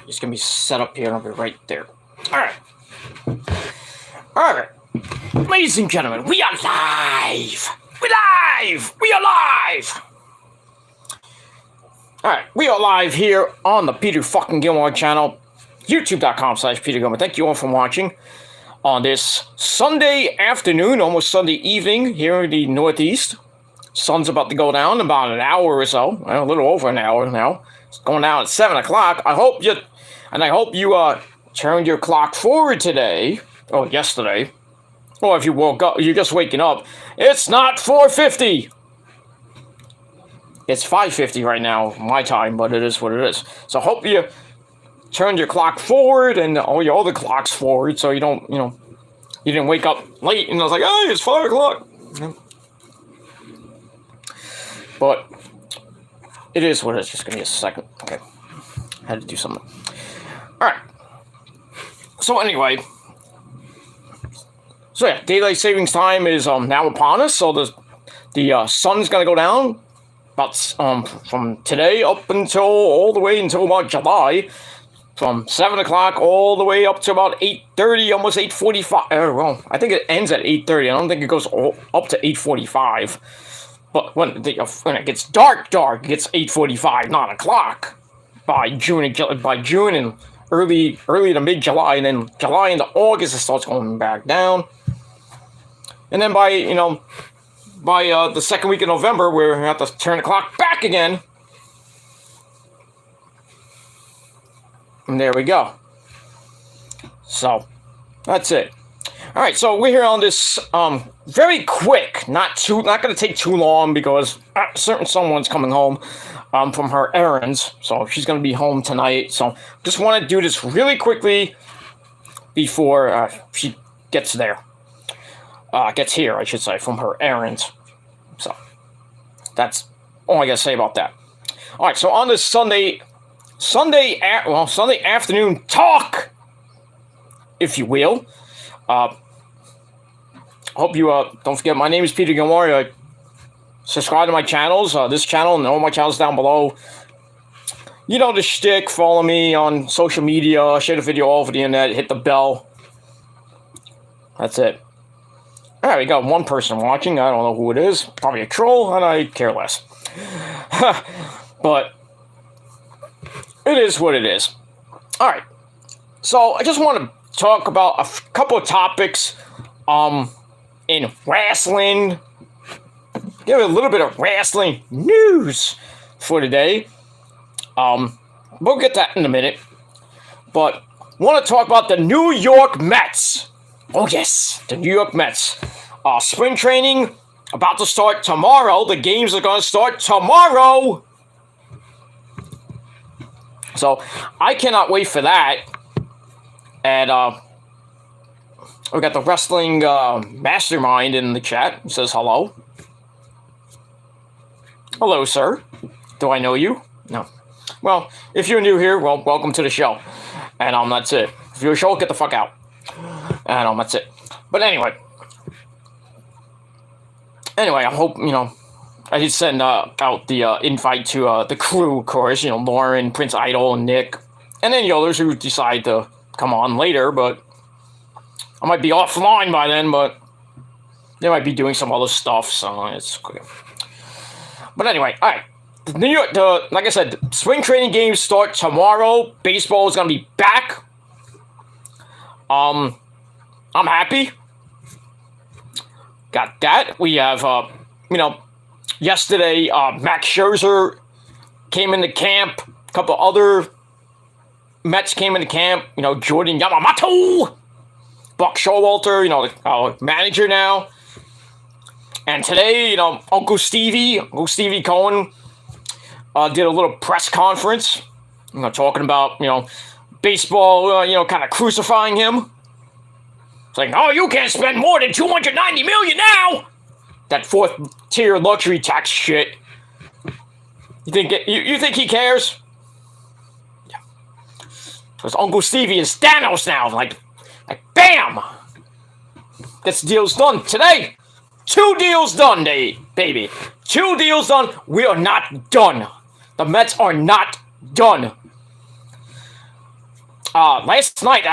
It's gonna be set up here and I'll be right there. Alright. Alright. Ladies and gentlemen, we are live! We are live! Alright, we are live here on the Peter fucking Gilmore channel, youtube.com/Peter Gilmore. Thank you all for watching on this Sunday afternoon, almost Sunday evening here in the Northeast. Sun's about to go down in about an hour or so, a little over an hour now. It's going down at 7 o'clock. I hope you turned your clock forward today, or yesterday, or if you woke up, you're just waking up. It's not 4:50. It's 5:50 right now, my time, but it is what it is. So I hope you turned your clock forward and all your other clocks forward, so you don't, you didn't wake up late and I was like, hey, it's 5 o'clock. But it is what it is. Just give me a second. Okay. I had to do something. Alright. So anyway. So yeah, daylight savings time is now upon us. So the sun's gonna go down about from today up until all the way until about July. From 7 o'clock all the way up to about 8:30, almost 8:45. Well, I think it ends at 8:30. I don't think it goes up to 8:45. But when it gets dark, it gets 8:45, 9 o'clock by June and early to mid-July, and then July into August it starts going back down. And then by the second week of November, we're going to have to turn the clock back again. And there we go. So, that's it. All right, so we're here on this very quick, not going to take too long because someone's coming home from her errands, so she's going to be home tonight. So just want to do this really quickly before she gets here, I should say, from her errands. So that's all I got to say about that. All right, so on this Sunday afternoon talk, if you will. Hope you don't forget, my name is Peter Gilmore. Subscribe to my channels, this channel and all my channels down below. You know the shtick. Follow me on social media, share the video all over the internet, hit the bell. That's it. All right, we got one person watching. I don't know who it is. Probably a troll, and I care less. But it is what it is. All right. So I just want to talk about a couple of topics in wrestling. Give a little bit of wrestling news for today. We'll get that in a minute. But want to talk about the New York Mets. Oh yes, the New York Mets. Spring training about to start tomorrow. The games are going to start tomorrow. So I cannot wait for that. And we got the wrestling mastermind in the chat. He says hello. Hello, sir. Do I know you? No. Well, if you're new here, well, welcome to the show. And that's it. If you're a show, get the fuck out. And that's it. But anyway, I hope, I did send out the invite to the crew, of course, Lauren, Prince Idol, and Nick, and any others who decide to come on later, but I might be offline by then, but they might be doing some other stuff, so it's okay. But anyway, all right. New York, like I said, the spring training games start tomorrow. Baseball is going to be back. I'm happy. Got that. We have, yesterday, Max Scherzer came into camp. A couple other Mets came into camp. Jordan Yamamoto, Buck Showalter, the manager now. And today, Uncle Stevie Cohen, did a little press conference, talking about, baseball, kind of crucifying him. It's like, oh, you can't spend more than $290 million now. That fourth tier luxury tax shit. You think he cares? Yeah. Because Uncle Stevie is Thanos now. Like bam! Gets deals done today. 2 deals done, baby. 2 deals done. We are not done. The Mets are not done. Last night,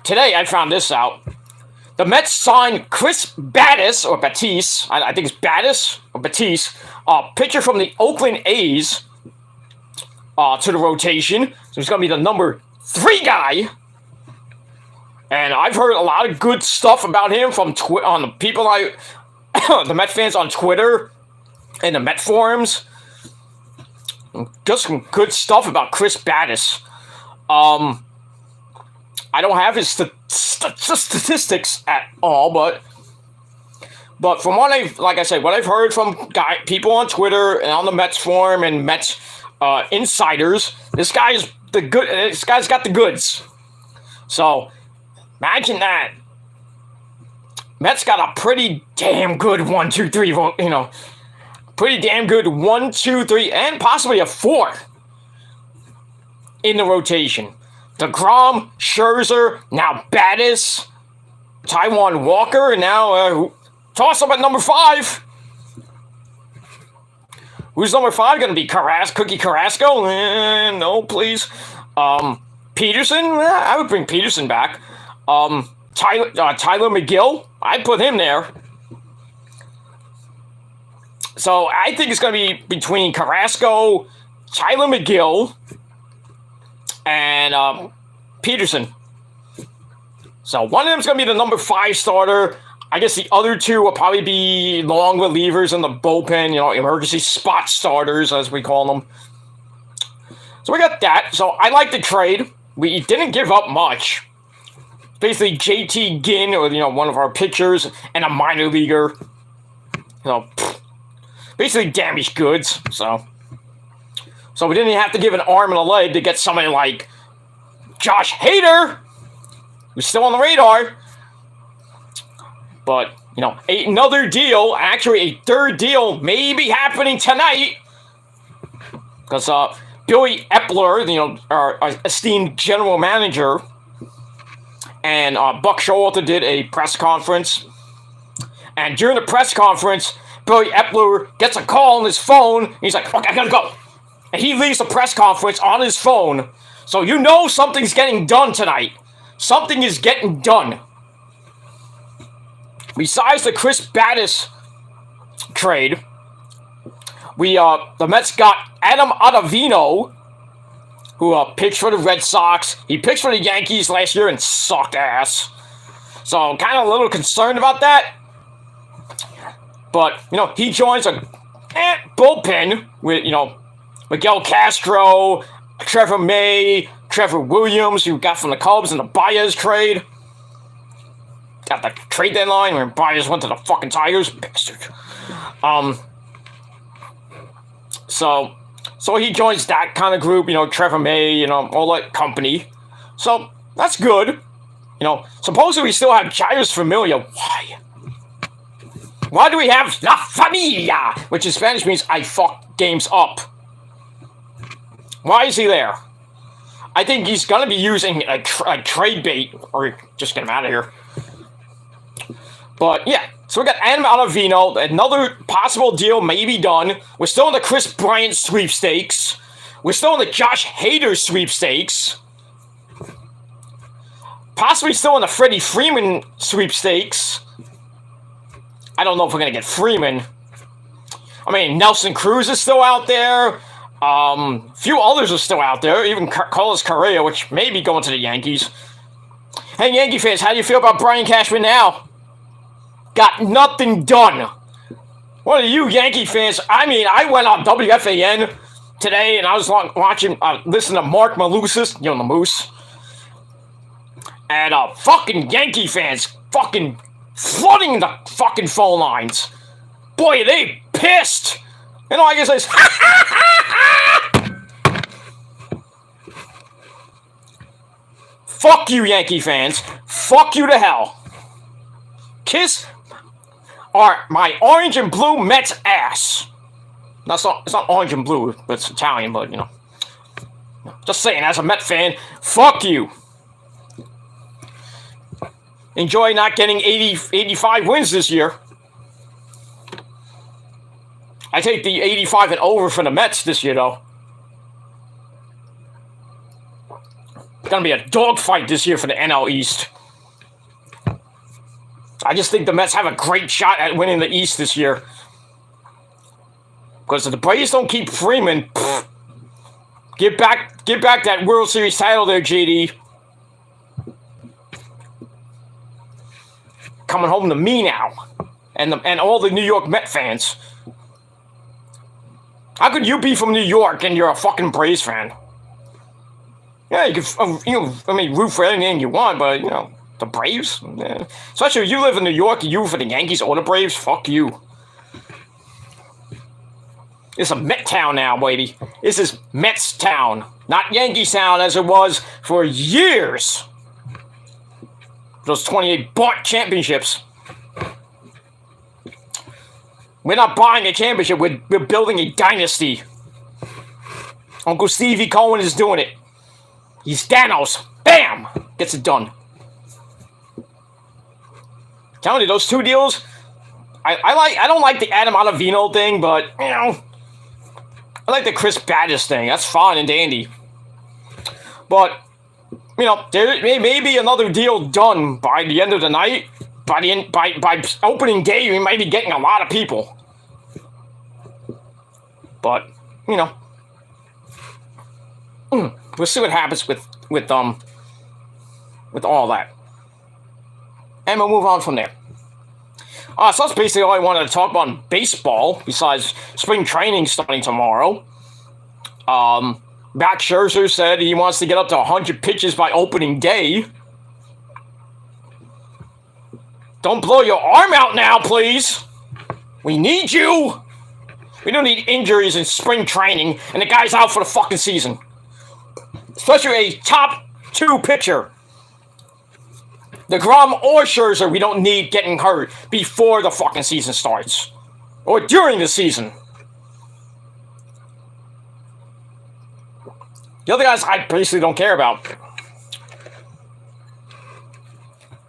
today I found this out. The Mets signed Chris Battis, or Batiste, I think it's Battis or Batiste, pitcher from the Oakland A's, to the rotation. So he's going to be the number 3 guy. And I've heard a lot of good stuff about him from on the people the Met fans on Twitter and the Met forums. Just some good stuff about Chris Battis. I don't have his statistics at all, but from what I've heard from people on Twitter and on the Mets forum and Mets insiders, this guy's got the goods. So imagine that. Mets got a pretty damn good 1, 2, 3, pretty damn good 1, 2, 3, and possibly a 4 in the rotation. DeGrom, Scherzer, now Battis, Taijuan Walker, and now toss up at number 5. Who's number 5 going to be? Cookie Carrasco? No, please. Peterson? I would bring Peterson back. Tyler McGill? I'd put him there. So I think it's going to be between Carrasco, Tyler McGill, and Peterson. So one of them's going to be the number 5 starter. I guess the other 2 will probably be long relievers in the bullpen, emergency spot starters, as we call them. So we got that. So I like the trade. We didn't give up much. Basically, JT Ginn, or one of our pitchers, and a minor leaguer. Basically damaged goods. So we didn't even have to give an arm and a leg to get somebody like Josh Hader, who's still on the radar. But, another deal, actually a 3rd deal, may be happening tonight. Because Billy Epler, our esteemed general manager, and Buck Showalter did a press conference. And during the press conference, Billy Epler gets a call on his phone. He's like, okay, I gotta go. And he leaves the press conference on his phone. So something's getting done tonight. Something is getting done. Besides the Chris Battis trade, the Mets got Adam Ottavino, who pitched for the Red Sox. He pitched for the Yankees last year and sucked ass. So kind of a little concerned about that. But, he joins a bullpen with, Miguel Castro, Trevor May, Trevor Williams, who got from the Cubs in the Baez trade. Got the trade deadline when Baez went to the fucking Tigers. Bastard. So he joins that kind of group, Trevor May, all that company. So that's good. Supposedly we still have Jairus Familia. Why? Why do we have La Familia, which in Spanish means I fuck games up? Why is he there? I think he's going to be using a trade bait, or just get him out of here. But yeah, so we got Adam Ottavino. Another possible deal may be done. We're still in the Chris Bryant sweepstakes. We're still in the Josh Hader sweepstakes. Possibly still in the Freddie Freeman sweepstakes. I don't know if we're going to get Freeman. I mean, Nelson Cruz is still out there. A few others are still out there. Even Carlos Correa, which may be going to the Yankees. Hey, Yankee fans, how do you feel about Brian Cashman now? Got nothing done. What are you Yankee fans? I mean, I went on WFAN today and I was listening to Mark Malusis, the Moose. And fucking Yankee fans fucking flooding the fucking phone lines. Boy, are they pissed. I guess I fuck you, Yankee fans. Fuck you to hell. Kiss my orange and blue Mets ass. It's not orange and blue, but it's Italian, but, Just saying, as a Met fan, fuck you. Enjoy not getting 85 wins this year. I take the 85 and over for the Mets this year, though. It's gonna be a dogfight this year for the NL East. I just think the Mets have a great shot at winning the East this year. Because if the Braves don't keep Freeman, get back that World Series title there, JD. Coming home to me now, and all the New York Met fans. How could you be from New York and you're a fucking Braves fan? Yeah, you can, root for anything you want, but the Braves. Yeah. Especially if you live in New York and you root for the Yankees or the Braves. Fuck you. It's a Met town now, baby. This is Mets town, not Yankee town as it was for years. Those 28 bought championships. We're not buying a championship. We're building a dynasty. Uncle Stevie Cohen is doing it. He's Thanos. Bam! Gets it done. Telling you, those two deals. I don't like the Adam Ottavino thing, but I like the Chris Battis thing. That's fine and dandy. But there may be another deal done by the end of the night. By opening day, we might be getting a lot of people. But we'll see what happens with all that, and we'll move on from there. So that's basically all I wanted to talk about in baseball. Besides spring training starting tomorrow. Max Scherzer said he wants to get up to 100 pitches by opening day. Don't blow your arm out now, please. We need you. We don't need injuries in spring training, and the guy's out for the fucking season. Especially a top 2 pitcher. DeGrom or Scherzer, we don't need getting hurt before the fucking season starts. Or during the season. The other guys I basically don't care about.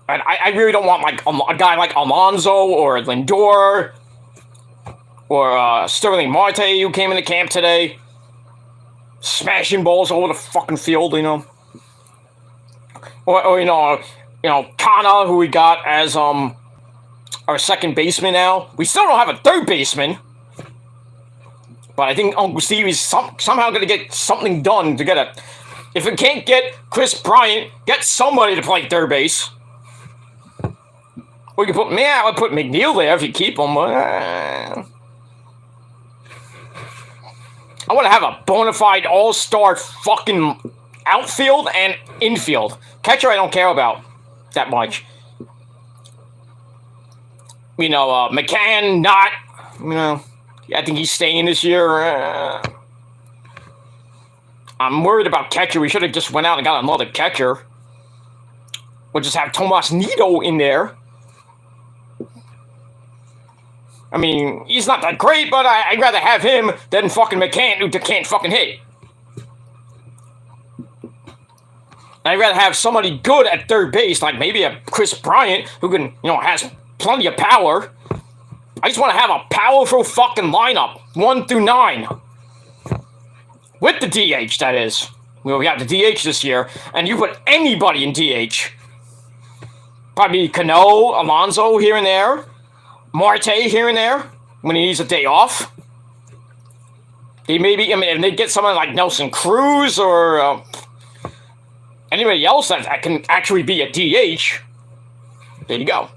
And I really don't want like a guy like Alonso or Lindor or Sterling Marte who came into camp today. Smashing balls all over the fucking field, Or Kana, who we got as our second baseman now. We still don't have a third baseman. But I think Uncle Stevie's somehow going to get something done to get it. If we can't get Chris Bryant, get somebody to play third base. We can put I would put McNeil there if you keep him. I want to have a bona fide all-star fucking outfield and infield. Catcher I don't care about that much. McCann not. I think he's staying this year. I'm worried about catcher. We should have just went out and got another catcher. We'll just have Tomas Nido in there. He's not that great, but I'd rather have him than fucking McCann, who can't fucking hit. I'd rather have somebody good at third base, like maybe a Chris Bryant, who can, has plenty of power. I just want to have a powerful fucking lineup, 1 through 9. With the DH, that is. We have the DH this year, and you put anybody in DH. Probably Cano, Alonso here and there. Marte here and there, when he needs a day off. If they get someone like Nelson Cruz or anybody else that can actually be a DH, there you go.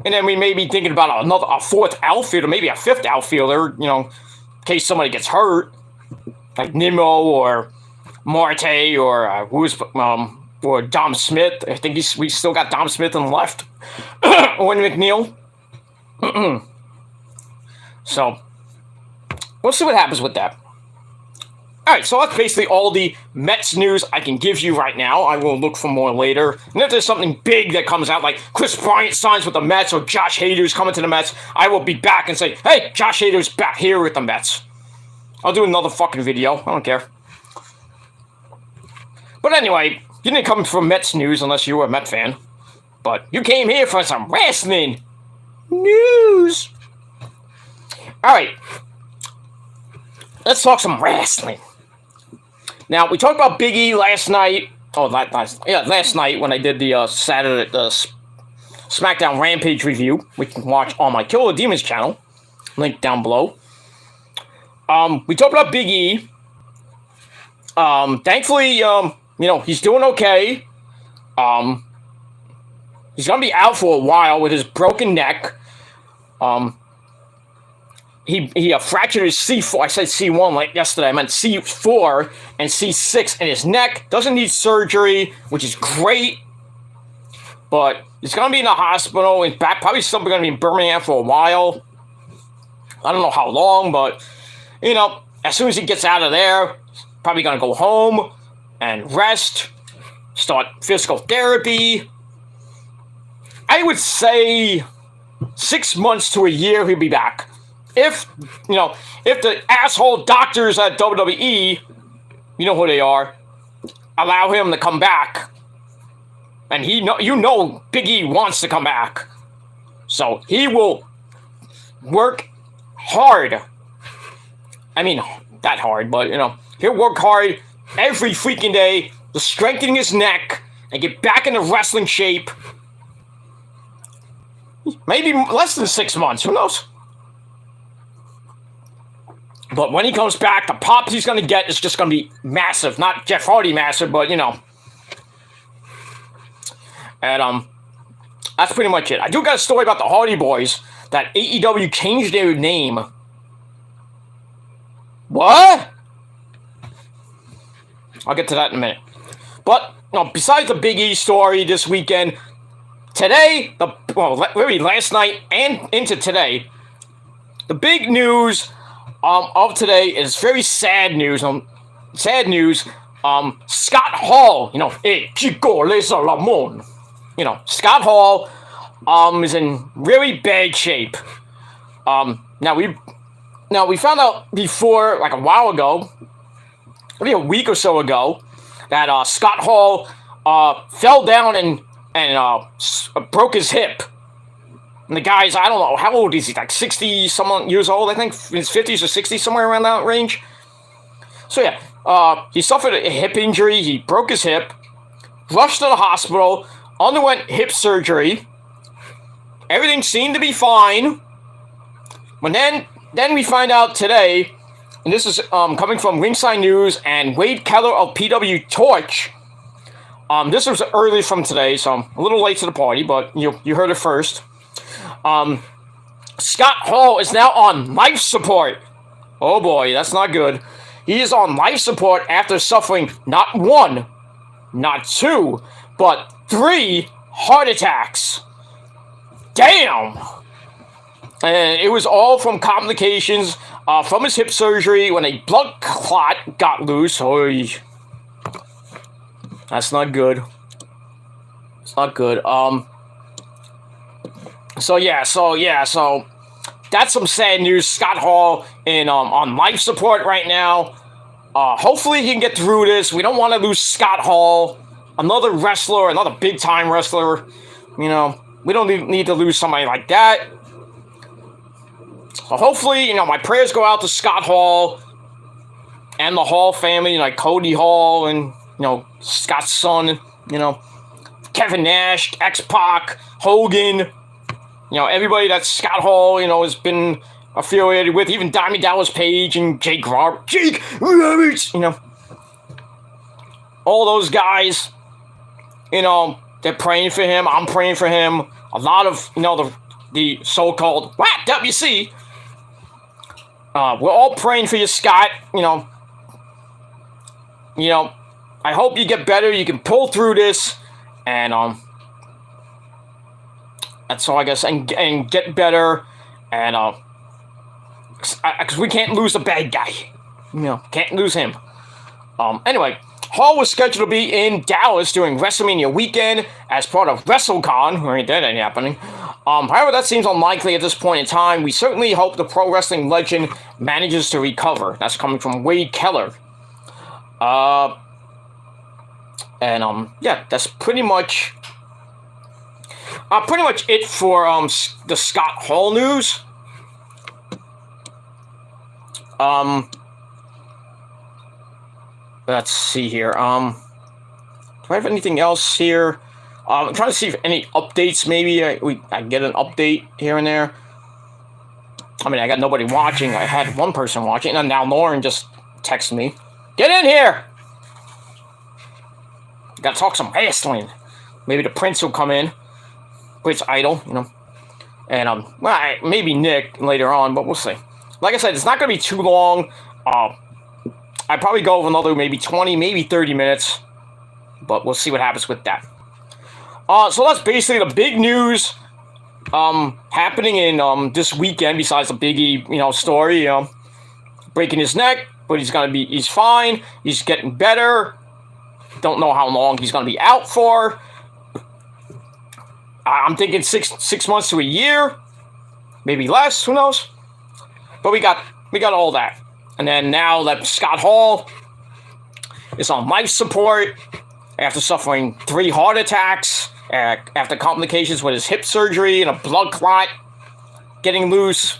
And then we may be thinking about a fourth outfielder, maybe a fifth outfielder, in case somebody gets hurt, like Nimmo or Marte or or Dom Smith. I think we still got Dom Smith on the left. Owen McNeil. So, we'll see what happens with that. Alright, so that's basically all the Mets news I can give you right now. I will look for more later. And if there's something big that comes out, like Chris Bryant signs with the Mets or Josh Hader's coming to the Mets, I will be back and say, hey, Josh Hader's back here with the Mets. I'll do another fucking video. I don't care. But anyway, you didn't come for Mets news unless you were a Met fan. But you came here for some wrestling news. Alright. Let's talk some wrestling. Now we talked about Big E last night. Oh, last night when I did the Saturday SmackDown Rampage review, which you can watch on my Killer Demons channel, link down below. We talked about Big E. Thankfully, he's doing okay. He's gonna be out for a while with his broken neck. He fractured his C4. I said C1 like yesterday. I meant C4 and C6 in his neck. Doesn't need surgery, which is great. But he's gonna be in the hospital. He's back. Probably still gonna be in Birmingham for a while. I don't know how long, but as soon as he gets out of there, probably gonna go home and rest, start physical therapy. I would say 6 months to a year he'll be back. If the asshole doctors at WWE, you know who they are, allow him to come back, and Big E wants to come back, so he will work hard. I mean, that hard, but he'll work hard every freaking day to strengthen his neck and get back into wrestling shape. Maybe less than 6 months, who knows? But when he comes back, the pop he's going to get is just going to be massive. Not Jeff Hardy massive, but, And, that's pretty much it. I do got a story about the Hardy Boys, that AEW changed their name. What? I'll get to that in a minute. But, besides the Big E story this weekend, today, maybe last night and into today, the big news of today is very sad news. Scott Hall, Chico Les Lamon. Scott Hall is in really bad shape. Now we found out before, like a while ago, maybe a week or so ago, that Scott Hall fell down and broke his hip. And the guy's, I don't know, how old is he? Like 60-some years old, I think. In his 50s or 60s, somewhere around that range. So yeah, he suffered a hip injury. He broke his hip, rushed to the hospital, underwent hip surgery. Everything seemed to be fine. But then we find out today, and this is coming from Ringside News and Wade Keller of PW Torch. This was early from today, so I'm a little late to the party, but you heard it first. Scott Hall is now on life support. Oh boy, that's not good. He is on life support after suffering not 1, not 2, but 3 heart attacks. Damn! And it was all from complications from his hip surgery when a blood clot got loose. Oy. That's not good. It's not good. So that's some sad news. Scott Hall on life support right now. Hopefully he can get through this. We don't want to lose Scott Hall, another wrestler, another big time wrestler. We don't need to lose somebody like that. So hopefully, my prayers go out to Scott Hall and the Hall family, like Cody Hall and Scott's son, Kevin Nash, X-Pac, Hogan. Everybody that Scott Hall, has been affiliated with, even Diamond Dallas Page and Jake Roberts, all those guys, they're praying for him. I'm praying for him. A lot of, the so-called WC, we're all praying for you, Scott. I hope you get better. You can pull through this, and that's all I guess, and get better, and because we can't lose a bad guy, can't lose him. Anyway, Hall was scheduled to be in Dallas during WrestleMania weekend as part of WrestleCon. That ain't happening. However, that seems unlikely at this point in time. We certainly hope the pro wrestling legend manages to recover. That's coming from Wade Keller. Yeah, that's pretty much it for the Scott Hall news. let's see here. Do I have anything else here? I'm trying to see if any updates. Maybe I get an update here and there. I mean, I got nobody watching. I had one person watching, and now Lauren just texted me. Get in here! Gotta talk some wrestling. Maybe the Prince will come in. Prince Idol, you know. And, well, maybe Nick later on, but we'll see. Like I said, it's not gonna be too long. I'd probably go over another maybe 20, maybe 30 minutes. But we'll see what happens with that. So that's basically the big news happening in this weekend, besides the Biggie, you know, story, breaking his neck, but he's fine, he's getting better. Don't know how long he's gonna be out for. I'm thinking six months to a year, maybe less, who knows? But we got all that. And then now that Scott Hall is on life support after suffering 3 heart attacks, after complications with his hip surgery and a blood clot getting loose.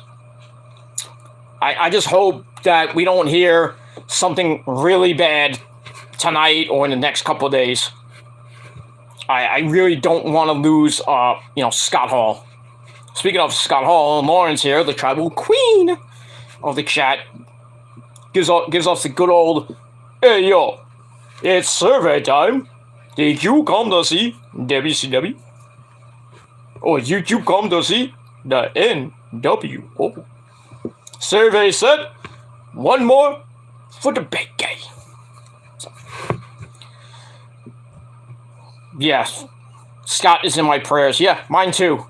I just hope that we don't hear something really bad tonight or in the next couple of days. I really don't want to lose, you know, Scott Hall. Speaking of Scott Hall, Lawrence here, the tribal queen of the chat, gives us the good old, hey yo, it's survey time. Did you come to see WCW? Or did you come to see the NWO? Survey said, one more for the big guy. So, yes, Scott is in my prayers. Yeah, mine too.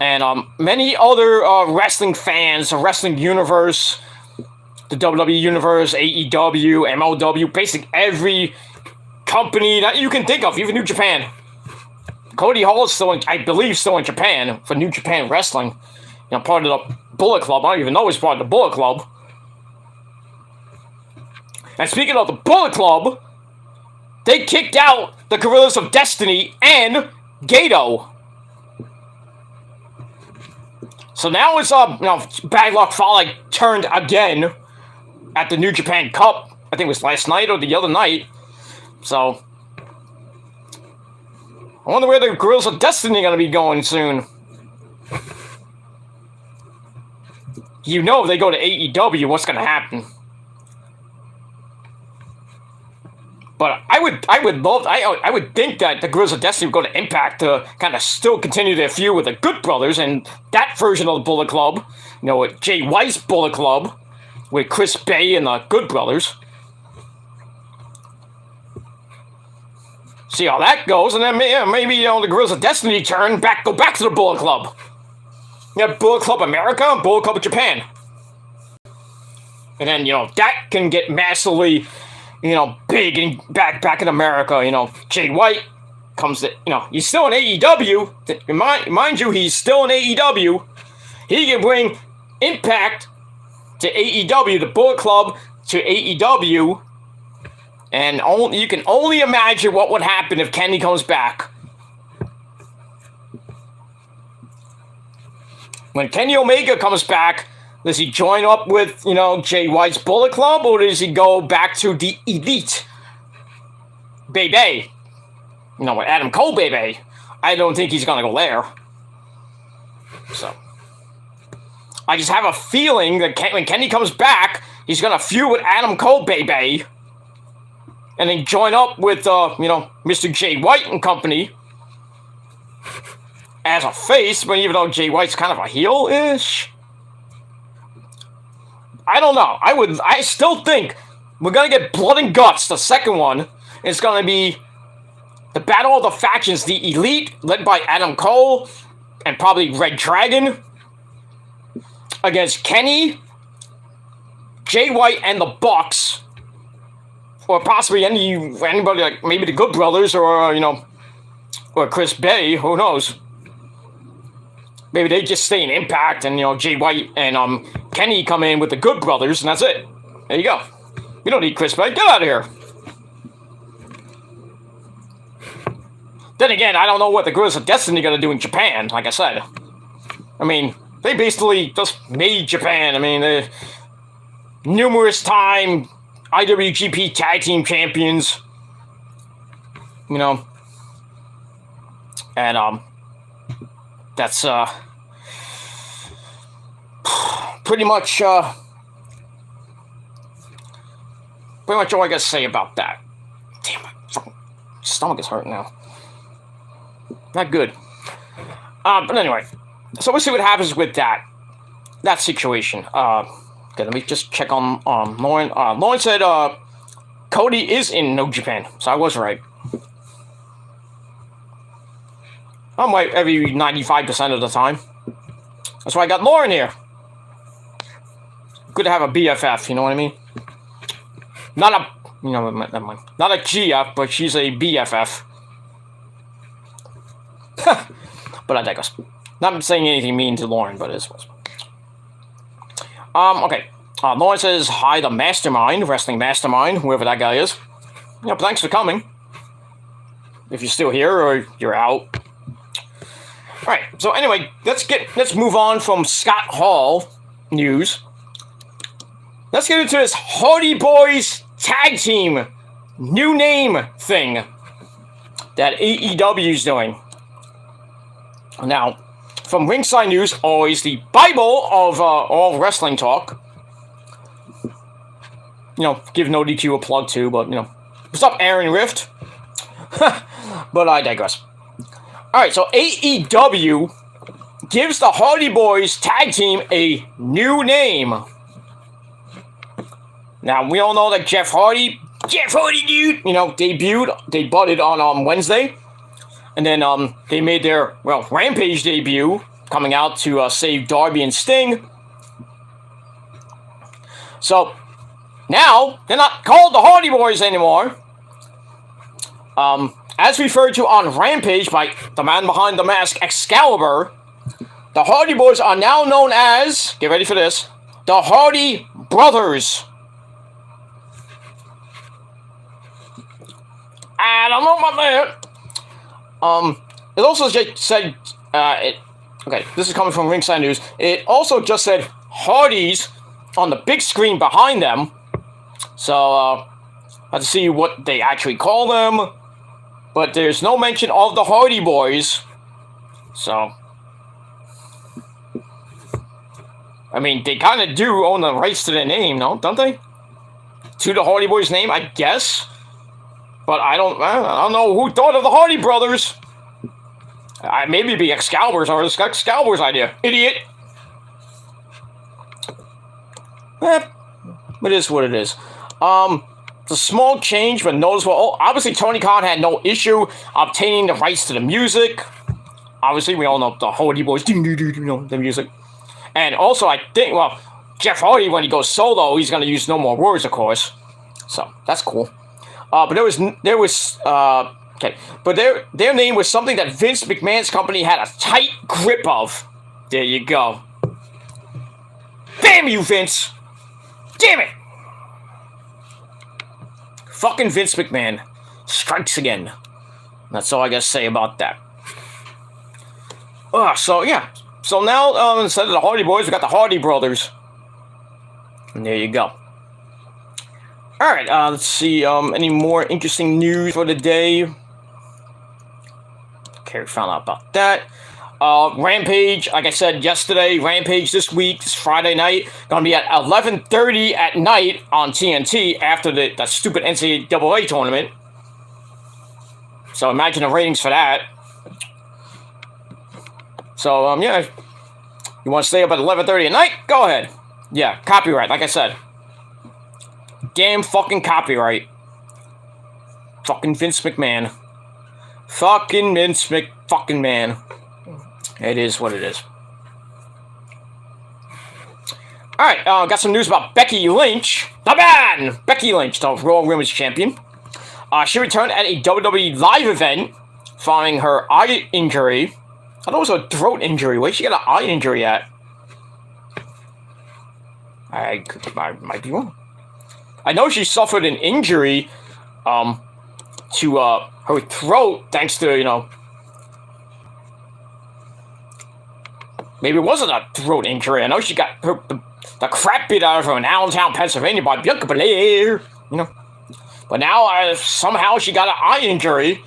And many other wrestling fans, the wrestling universe, the WWE universe, AEW, MLW, basically every company that you can think of, even New Japan. Cody Hall is still I believe, still in Japan for New Japan Wrestling. You know, part of the Bullet Club. I don't even know he's part of the Bullet Club. And speaking of the Bullet Club, they kicked out the Gorillas of Destiny and Gato. So now it's you know, Bad Luck Fale turned again at the New Japan Cup. I think it was last night or the other night. So I wonder where the Gorillas of Destiny are going to be going soon. You know, if they go to AEW, what's going to happen? But I would think that the Gorillas of Destiny would go to Impact to kind of still continue their feud with the Good Brothers and that version of the Bullet Club. You know, with Jay White's Bullet Club, with Chris Bay and the Good Brothers. See how that goes, and then maybe you know, the Gorillas of Destiny go back to the Bullet Club. You have Bullet Club America and Bullet Club Japan. And then, you know, that can get massively, you know, big and back in America. You know, Jay White comes to, you know, he's still in AEW. Mind you, he's still in AEW. He can bring Impact to AEW, the Bullet Club to AEW. And you can only imagine what would happen if Kenny comes back. When Kenny Omega comes back, does he join up with, you know, Jay White's Bullet Club, or does he go back to the Elite? Baby. You know, with Adam Cole, baby. I don't think he's going to go there. So, I just have a feeling that when Kenny comes back, he's going to feud with Adam Cole, baby. And then join up with, you know, Mr. Jay White and company as a face, but even though Jay White's kind of a heel-ish. I don't know. I still think we're going to get Blood and Guts, the second one. It's going to be the Battle of the Factions, the Elite, led by Adam Cole and probably Red Dragon, against Kenny, Jay White, and the Bucks. Or possibly anybody, like maybe the Good Brothers, or, you know, or Chris Bay, who knows. Maybe they just stay in Impact, and, you know, Jay White and Kenny come in with the Good Brothers, and that's it. There you go. You don't need Chris Bay. Get out of here. Then again, I don't know what the Gorillas of Destiny are going to do in Japan, like I said. I mean, they basically just made Japan. I mean, numerous time IWGP Tag Team Champions. You know, and that's pretty much all I gotta say about that. Damn, my fucking stomach is hurting now. Not good. But anyway, so we'll see what happens with that situation. Okay, let me just check on Lauren. Lauren said Cody is in No Japan, so I was right. I'm right every 95% of the time. That's why I got Lauren here. Good to have a BFF, you know what I mean? Not a, you know, never mind. Not a GF, but she's a BFF. But I digress. Not saying anything mean to Lauren, but it was. Okay. Lauren says, hi, the Mastermind, Wrestling Mastermind, whoever that guy is. Yeah, thanks for coming. If you're still here or you're out. Alright, so anyway, let's move on from Scott Hall news. Let's get into this Hardy Boys Tag Team new name thing that AEW is doing. Now, from Ringside News, always the Bible of all wrestling talk. You know, give No DQ a plug too, but, you know. What's up, Aaron Rift? But I digress. Alright, so AEW gives the Hardy Boys Tag Team a new name. Now, we all know that Jeff Hardy, dude, you know, debuted on Wednesday. And then they made their, Rampage debut, coming out to save Darby and Sting. So, now, they're not called the Hardy Boys anymore. As referred to on Rampage by the man behind the mask, Excalibur, the Hardy Boys are now known as, get ready for this, the Hardy Brothers. I don't know about that. It also just said, okay, this is coming from Ringside News. It also just said Hardys on the big screen behind them. So, I have to see what they actually call them. But there's no mention of the Hardy Boys. So, I mean, they kind of do own the rights to their name, no? Don't they? To the Hardy Boys' name, I guess. But I don't know who thought of the Hardy Brothers. Maybe it'd be Excalibur's or Excalibur's idea. Idiot. It is what it is. It's a small change, but noticeable. Obviously, Tony Khan had no issue obtaining the rights to the music. Obviously, we all know the Hardy Boys, you know, the music. And also, I think, Jeff Hardy, when he goes solo, he's going to use no more words, of course. So, that's cool. But but their name was something that Vince McMahon's company had a tight grip of. There you go. Damn you, Vince! Damn it! Fucking Vince McMahon strikes again. That's all I gotta say about that. So yeah. So now, instead of the Hardy Boys, we got the Hardy Brothers. And there you go. Alright, let's see, any more interesting news for the day? Okay, we found out about that. Rampage, like I said yesterday, Rampage this week, this Friday night, gonna be at 11:30 at night on TNT after the stupid NCAA tournament. So imagine the ratings for that. So, yeah, you want to stay up at 11:30 at night? Go ahead. Yeah, copyright, like I said. Damn fucking copyright. Fucking Vince McMahon. Fucking Vince McFucking-Man. It is what it is. Alright, got some news about Becky Lynch. The man! Becky Lynch, the Raw Women's Champion. She returned at a WWE live event following her eye injury. I thought it was a throat injury. Where'd she get an eye injury at? I might be wrong. I know she suffered an injury to her throat thanks to, you know, maybe it wasn't a throat injury. I know she got the crap beat out of her in Allentown, Pennsylvania by Bianca Belair. you know. But now somehow she got an eye injury,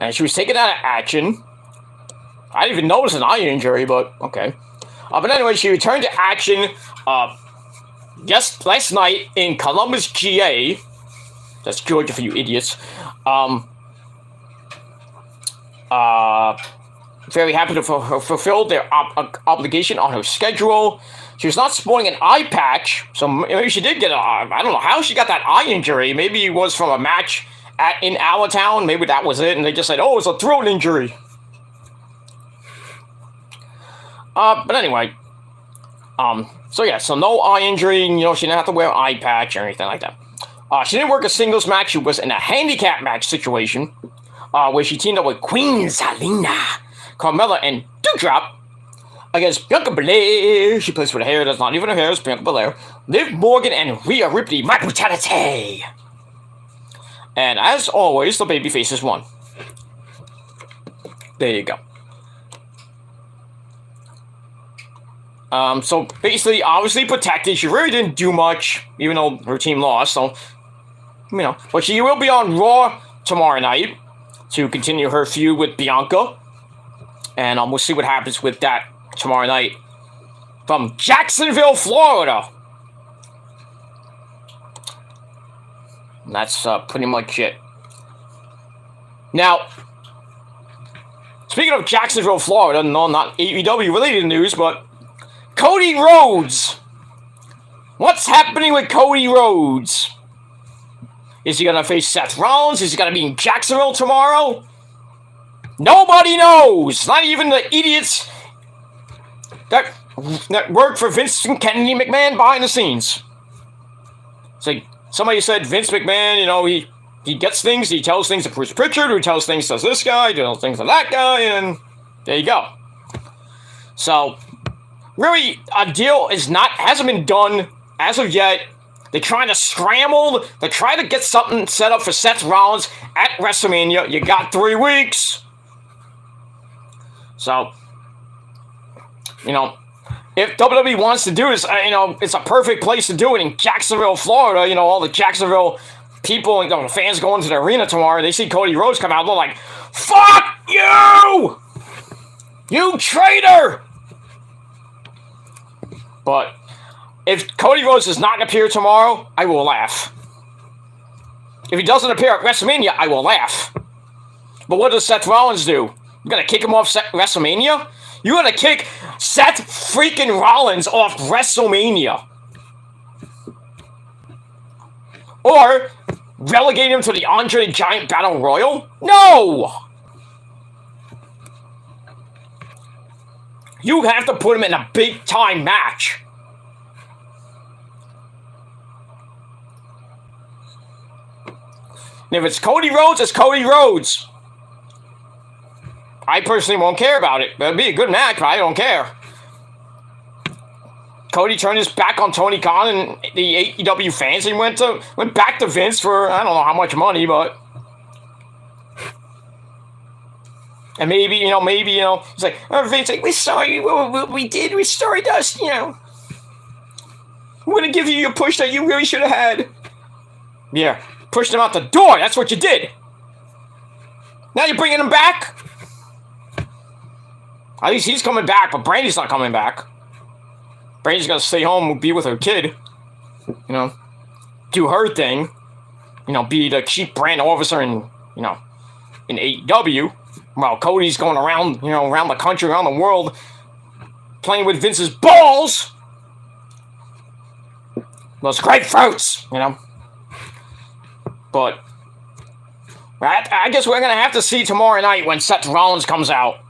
and she was taken out of action. I didn't even notice an eye injury, but okay. But anyway, she returned to action just last night in Columbus, GA. That's Georgia for you idiots. Very happy to fulfill their obligation on her schedule. She was not sporting an eye patch, so maybe she did get I don't know how she got that eye injury. Maybe it was from a match in our town. Maybe that was it, and they just said, "Oh, it's a throat injury." But anyway, so yeah, so no eye injury. You know, she didn't have to wear an eye patch or anything like that. She didn't work a singles match. She was in a handicap match situation, where she teamed up with Queen Zelina, Carmella, and Doudrop against Bianca Belair. She plays with her hair. That's not even her hair. It's Bianca Belair, Liv Morgan, and Rhea Ripley. My brutality. And as always, the babyfaces won. There you go. So basically, obviously protected. She really didn't do much, even though her team lost. So, you know, but she will be on Raw tomorrow night to continue her feud with Bianca, and we'll see what happens with that tomorrow night from Jacksonville, Florida. And that's pretty much it. Now, speaking of Jacksonville, Florida, no, not AEW related news, but Cody Rhodes. What's happening with Cody Rhodes? Is he going to face Seth Rollins? Is he going to be in Jacksonville tomorrow? Nobody knows. Not even the idiots that work for Vince and Kennedy McMahon behind the scenes. It's like somebody said Vince McMahon, you know, he gets things, he tells things to Bruce Pritchard, who tells things to this guy, tells things to that guy, and there you go. So, really, a deal hasn't been done as of yet. They're trying to scramble. They're trying to get something set up for Seth Rollins at WrestleMania. You got 3 weeks. So, you know, if WWE wants to do this, you know, it's a perfect place to do it in Jacksonville, Florida. You know, all the Jacksonville people, you know, the fans going to the arena tomorrow, they see Cody Rhodes come out, they're like, "Fuck you! You traitor!" But if Cody Rhodes does not appear tomorrow, I will laugh. If he doesn't appear at WrestleMania, I will laugh. But what does Seth Rollins do? You're going to kick him off WrestleMania? You're going to kick Seth freaking Rollins off WrestleMania? Or relegate him to the Andre the Giant Battle Royal? No! You have to put him in a big-time match. And if it's Cody Rhodes, it's Cody Rhodes. I personally won't care about it. It'll be a good match, but I don't care. Cody turned his back on Tony Khan and the AEW fans and went back to Vince for I don't know how much money, but and maybe he's like, oh, Vince, like, we're sorry, we did, we Stardust, you know. We're gonna give you your push that you really should have had. Yeah, pushed him out the door. That's what you did. Now you're bringing him back. At least he's coming back, but Brandy's not coming back. Brandy's gonna stay home and be with her kid. You know, do her thing. You know, be the chief brand officer in AEW. While Cody's going around, around the country, around the world, playing with Vince's balls. Those grapefruits, But I guess we're gonna have to see tomorrow night when Seth Rollins comes out.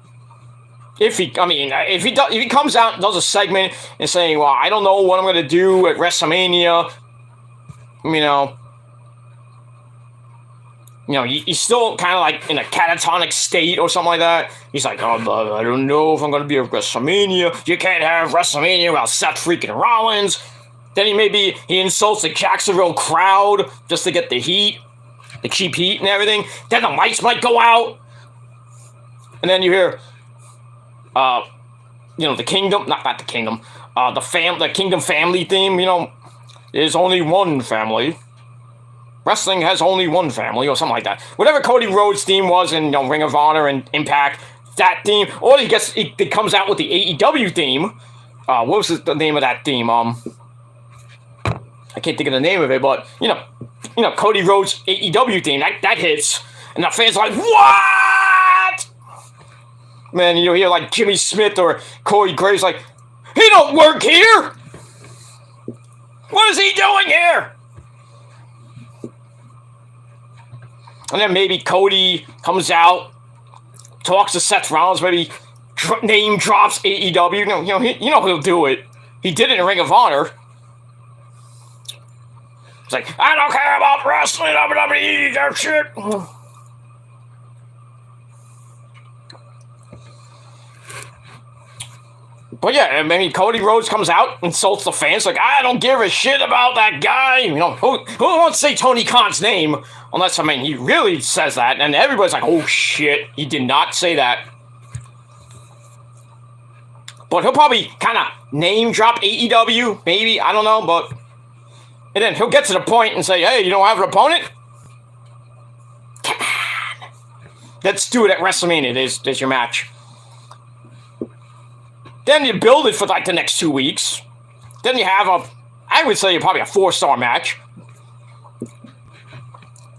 If he comes out and does a segment and saying, "Well, I don't know what I'm gonna do at WrestleMania," he's still kind of like in a catatonic state or something like that. He's like, "Oh, I don't know if I'm gonna be at WrestleMania. You can't have WrestleMania without Seth freaking Rollins." Then he insults the Jacksonville crowd just to get the heat, the cheap heat and everything. Then the lights might go out, and then you hear, the Kingdom, not the Kingdom, the Kingdom family theme. There's only one family. wrestling has only one family, or something like that. Whatever Cody Rhodes' theme was in Ring of Honor and Impact, that theme, or he comes out with the AEW theme. What was the name of that theme? I can't think of the name of it, but Cody Rhodes' AEW theme, that hits, and the fans are like, what? Man, you hear like Jimmy Smith or Corey Graves like, he don't work here. What is he doing here? And then maybe Cody comes out, talks to Seth Rollins, maybe name drops AEW. He'll do it. He did it in Ring of Honor. It's like, I don't care about wrestling, WWE, that shit. But yeah, maybe Cody Rhodes comes out, insults the fans, like, I don't give a shit about that guy. Who wants to say Tony Khan's name? Unless, he really says that, and everybody's like, oh shit, he did not say that. But he'll probably kind of name drop AEW, maybe, I don't know, but... And then he'll get to the point and say, hey, you don't have an opponent? Come on. Let's do it at WrestleMania, there's your match. Then you build it for like the next 2 weeks. Then you have I would say probably a 4-star match.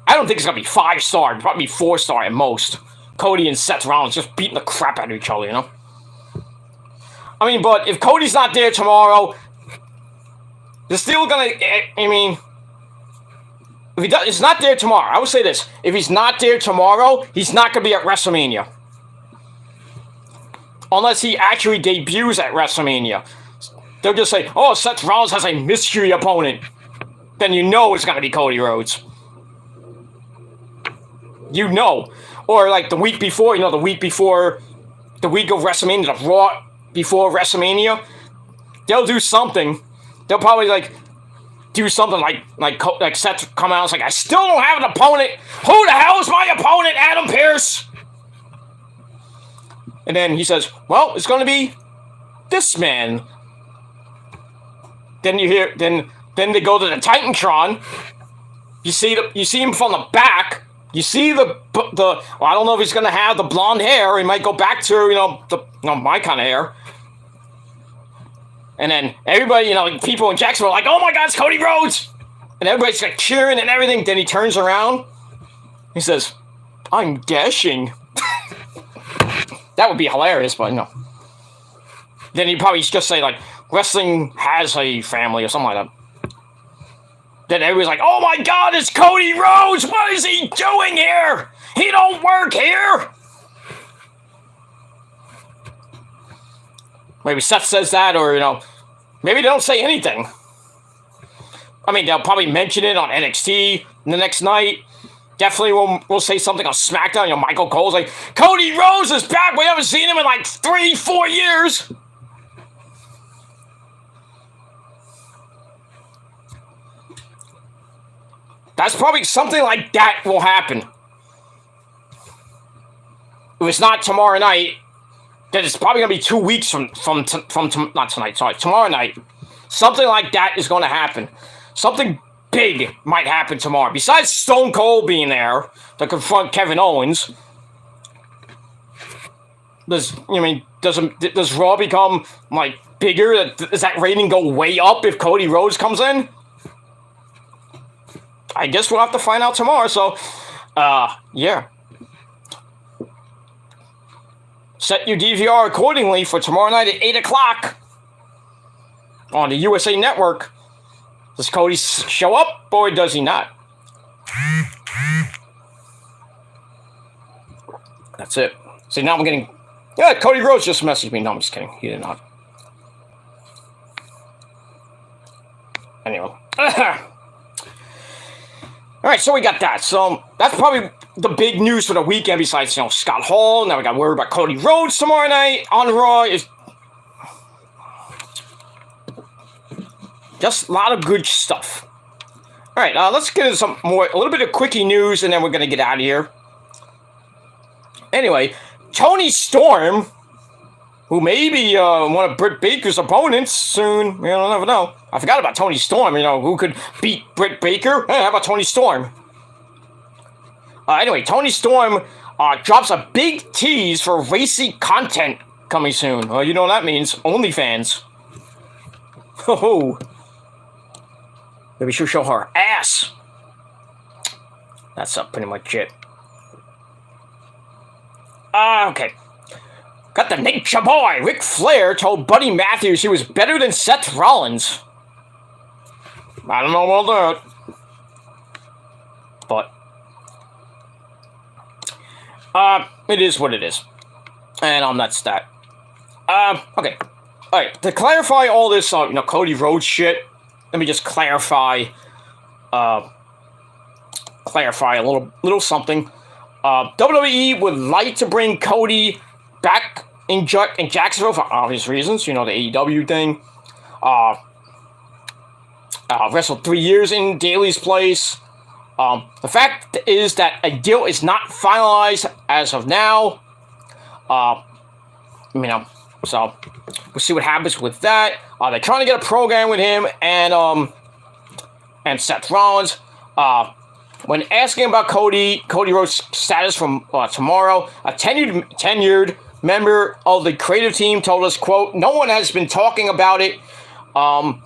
I don't think it's going to be 5-star. It'll probably be 4-star at most. Cody and Seth Rollins just beating the crap out of each other, but if Cody's not there tomorrow, they're still going to, if he's not there tomorrow, I would say this. If he's not there tomorrow, he's not going to be at WrestleMania. Unless he actually debuts at WrestleMania. They'll just say, oh, Seth Rollins has a mystery opponent. Then it's going to be Cody Rhodes. Or like the week before, the week of WrestleMania, the Raw before WrestleMania, they'll do something. They'll probably do something like Seth come out and say, I still don't have an opponent. Who the hell is my opponent, Adam Pearce? And then he says, well, it's going to be this man. Then you hear, then they go to the Titantron. You see him from the back. You see I don't know if he's going to have the blonde hair. He might go back to, my kind of hair. And then everybody, people in Jacksonville are like, oh my God, it's Cody Rhodes. And everybody's like cheering and everything. Then he turns around. He says, I'm dashing. That would be hilarious, but no. Then he'd probably just say, wrestling has a family or something like that. Then everybody's like, oh my God, it's Cody Rhodes! What is he doing here? He don't work here! Maybe Seth says that, or, maybe they don't say anything. They'll probably mention it on NXT the next night. Definitely we'll say something on SmackDown. Michael Cole's like, Cody Rhodes is back. We haven't seen him in 3-4 years. That's probably something like that will happen. If it's not tomorrow night, then it's probably going to be 2 weeks from not tonight, sorry, tomorrow night. Something like that is going to happen. Something big might happen tomorrow. Besides Stone Cold being there to confront Kevin Owens, does Raw become bigger? Does that rating go way up if Cody Rhodes comes in? I guess we'll have to find out tomorrow. So, yeah. Set your DVR accordingly for tomorrow night at 8 o'clock on the USA Network. Does Cody show up, or does he not? That's it. See, now I'm getting... Yeah, Cody Rhodes just messaged me. No, I'm just kidding. He did not. Anyway. Alright, so we got that. So, that's probably the big news for the weekend besides, Scott Hall. Now we got word about Cody Rhodes tomorrow night on Raw. Just a lot of good stuff. All right, let's get into a little bit of quickie news, and then we're going to get out of here. Anyway, Toni Storm who may be one of Britt Baker's opponents soon. You know, never know. I forgot about Toni Storm. You know, who could beat Britt Baker? Hey, how about Toni Storm? Anyway, Toni Storm drops a big tease for racy content coming soon. You know what that means? OnlyFans. Oh, maybe she'll show her ass. That's pretty much it. Okay. Got the Nature Boy. Ric Flair told Buddy Matthews he was better than Seth Rollins. I don't know about that. But it is what it is. And that's that. Okay. Alright, to clarify all this, Cody Rhodes shit, let me just clarify a little something. WWE would like to bring Cody back in Jacksonville for obvious reasons, you know, the AEW thing. Wrestled 3 years in Daly's place. The fact is that a deal is not finalized as of now. So we'll see what happens with that. They're trying to get a program with him and Seth Rollins. When asking about Cody Rhodes' status from tomorrow, a tenured member of the creative team told us, quote, "No one has been talking about it.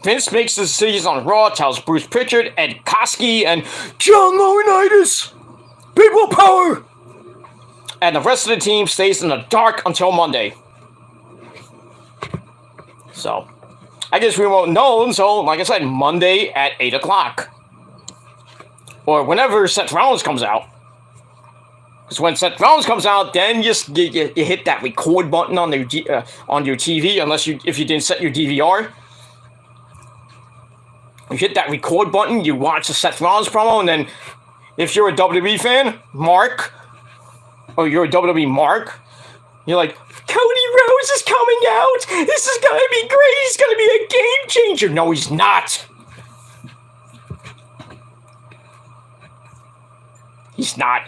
Vince makes the decisions on Raw," tells Bruce Pritchard, Ed Koskey, and John Laurinaitis. People power! And the rest of the team stays in the dark until Monday. So, I guess we won't know until, like I said, Monday at 8 o'clock. Or whenever Seth Rollins comes out. Because when Seth Rollins comes out, then you hit that record button on your TV, if you didn't set your DVR. You hit that record button, you watch the Seth Rollins promo, and then if you're a WWE fan, you're a WWE Mark, you're like, Cody Rhodes is coming out! This is gonna be great! He's gonna be a game changer! No, he's not! He's not.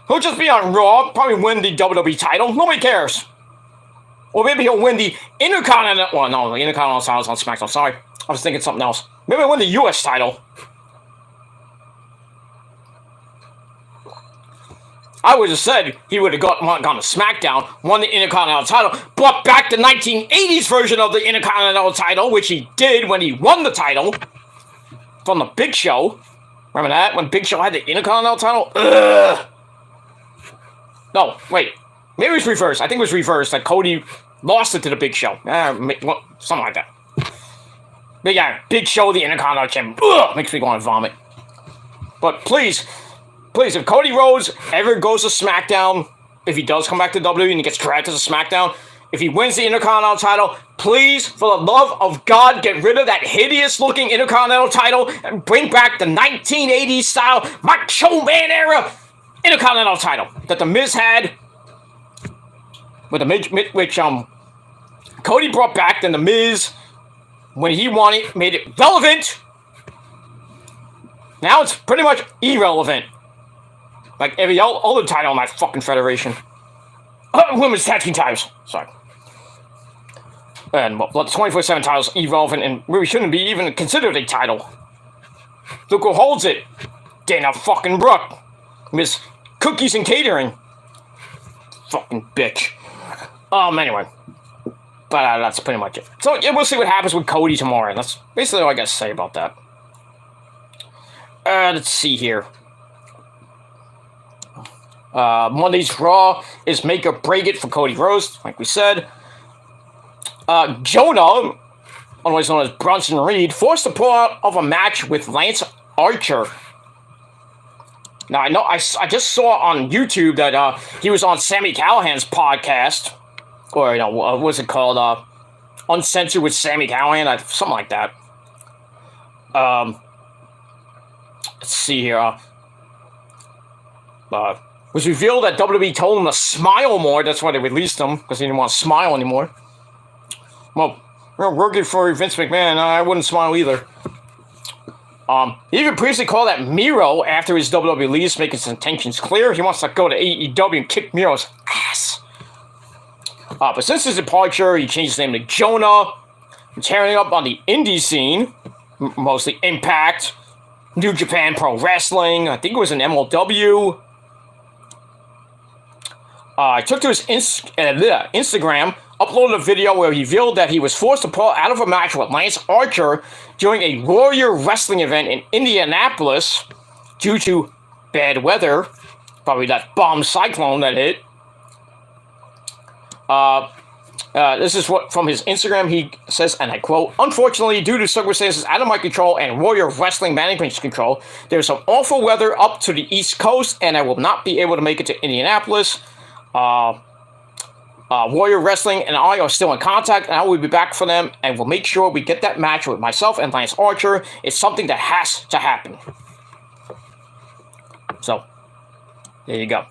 He'll just be on Raw, probably win the WWE title. Nobody cares. Or maybe he'll win the Intercontinental... Well, no, the Intercontinental title's on SmackDown. Sorry. I was thinking something else. Maybe he'll win the US title. I would have said he would have gone to SmackDown, won the Intercontinental title, brought back the 1980s version of the Intercontinental title, which he did when he won the title from the Big Show. Remember that? When Big Show had the Intercontinental title? Ugh. No, wait. Maybe it was reversed. I think it was reversed, that Cody lost it to the Big Show. Something like that. But yeah, Big Show, the Intercontinental champion. Ugh, makes me want to vomit. But please, if Cody Rhodes ever goes to SmackDown, if he does come back to WWE and he gets drafted to SmackDown, if he wins the Intercontinental title, please, for the love of God, get rid of that hideous-looking Intercontinental title and bring back the 1980s style Macho Man era Intercontinental title that The Miz had, which Cody brought back. Then The Miz, when he won it, made it relevant. Now it's pretty much irrelevant. Like every other title in that fucking federation. Women's tag team titles. Sorry. And the 24/7 title's irrelevant and really shouldn't be even considered a title. Look who holds it. Dana fucking Brooke. Miss Cookies and Catering. Fucking bitch. Anyway. But that's pretty much it. So yeah, we'll see what happens with Cody tomorrow. That's basically all I gotta say about that. Let's see here. Monday's Raw is make or break it for Cody Rhodes, like we said. Jonah, otherwise known as Bronson Reed, forced to pull out of a match with Lance Archer. Now, I know I just saw on YouTube that he was on Sami Callihan's podcast, or, what was it called? Uncensored with Sami Callihan, something like that. Let's see here. Was revealed that WWE told him to smile more. That's why they released him, because he didn't want to smile anymore. Well, working for Vince McMahon, I wouldn't smile either. He even previously called out Miro after his WWE release, making his intentions clear. He wants to go to AEW and kick Miro's ass. But since his departure, he changed his name to Jonah, tearing up on the indie scene, mostly Impact, New Japan Pro Wrestling, I think it was an MLW. I took to his Instagram, uploaded a video where he revealed that he was forced to pull out of a match with Lance Archer during a Warrior Wrestling event in Indianapolis due to bad weather, probably that bomb cyclone that hit. This is what from his Instagram he says, and I quote, "Unfortunately, due to circumstances out of my control and Warrior Wrestling management's control, there's some awful weather up to the East Coast, and I will not be able to make it to Indianapolis. Warrior Wrestling and I are still in contact, and I will be back for them, and we'll make sure we get that match with myself and Lance Archer. It's something that has to happen." So, there you go.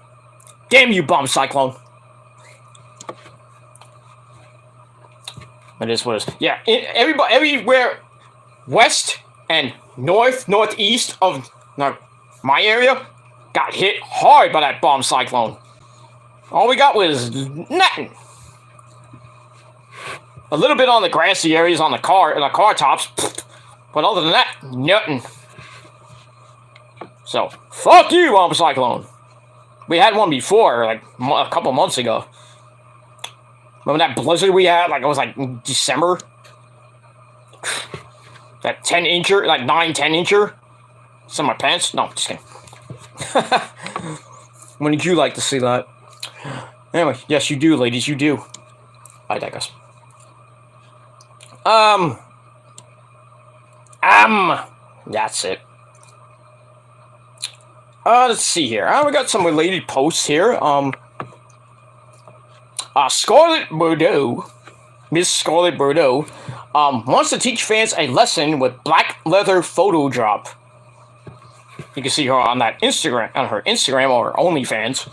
Damn you, bomb cyclone. It is what it is. Yeah, everywhere west and northeast of my area got hit hard by that bomb cyclone. All we got was nothing. A little bit on the grassy areas on the car tops, but other than that, nothing. So, fuck you, bomb cyclone. We had one before, like a couple months ago. Remember that blizzard we had? Like, it was like in December? That 10-incher, like 9-10-incher? Some of my pants? No, just kidding. When did you like to see that? Anyway, yes, you do, ladies, you do. I digress. That's it. Let's see here. We got some related posts here. Scarlett Bordeaux, Miss Scarlett Bordeaux, wants to teach fans a lesson with black leather photo drop. You can see her on that Instagram, on her Instagram or her OnlyFans.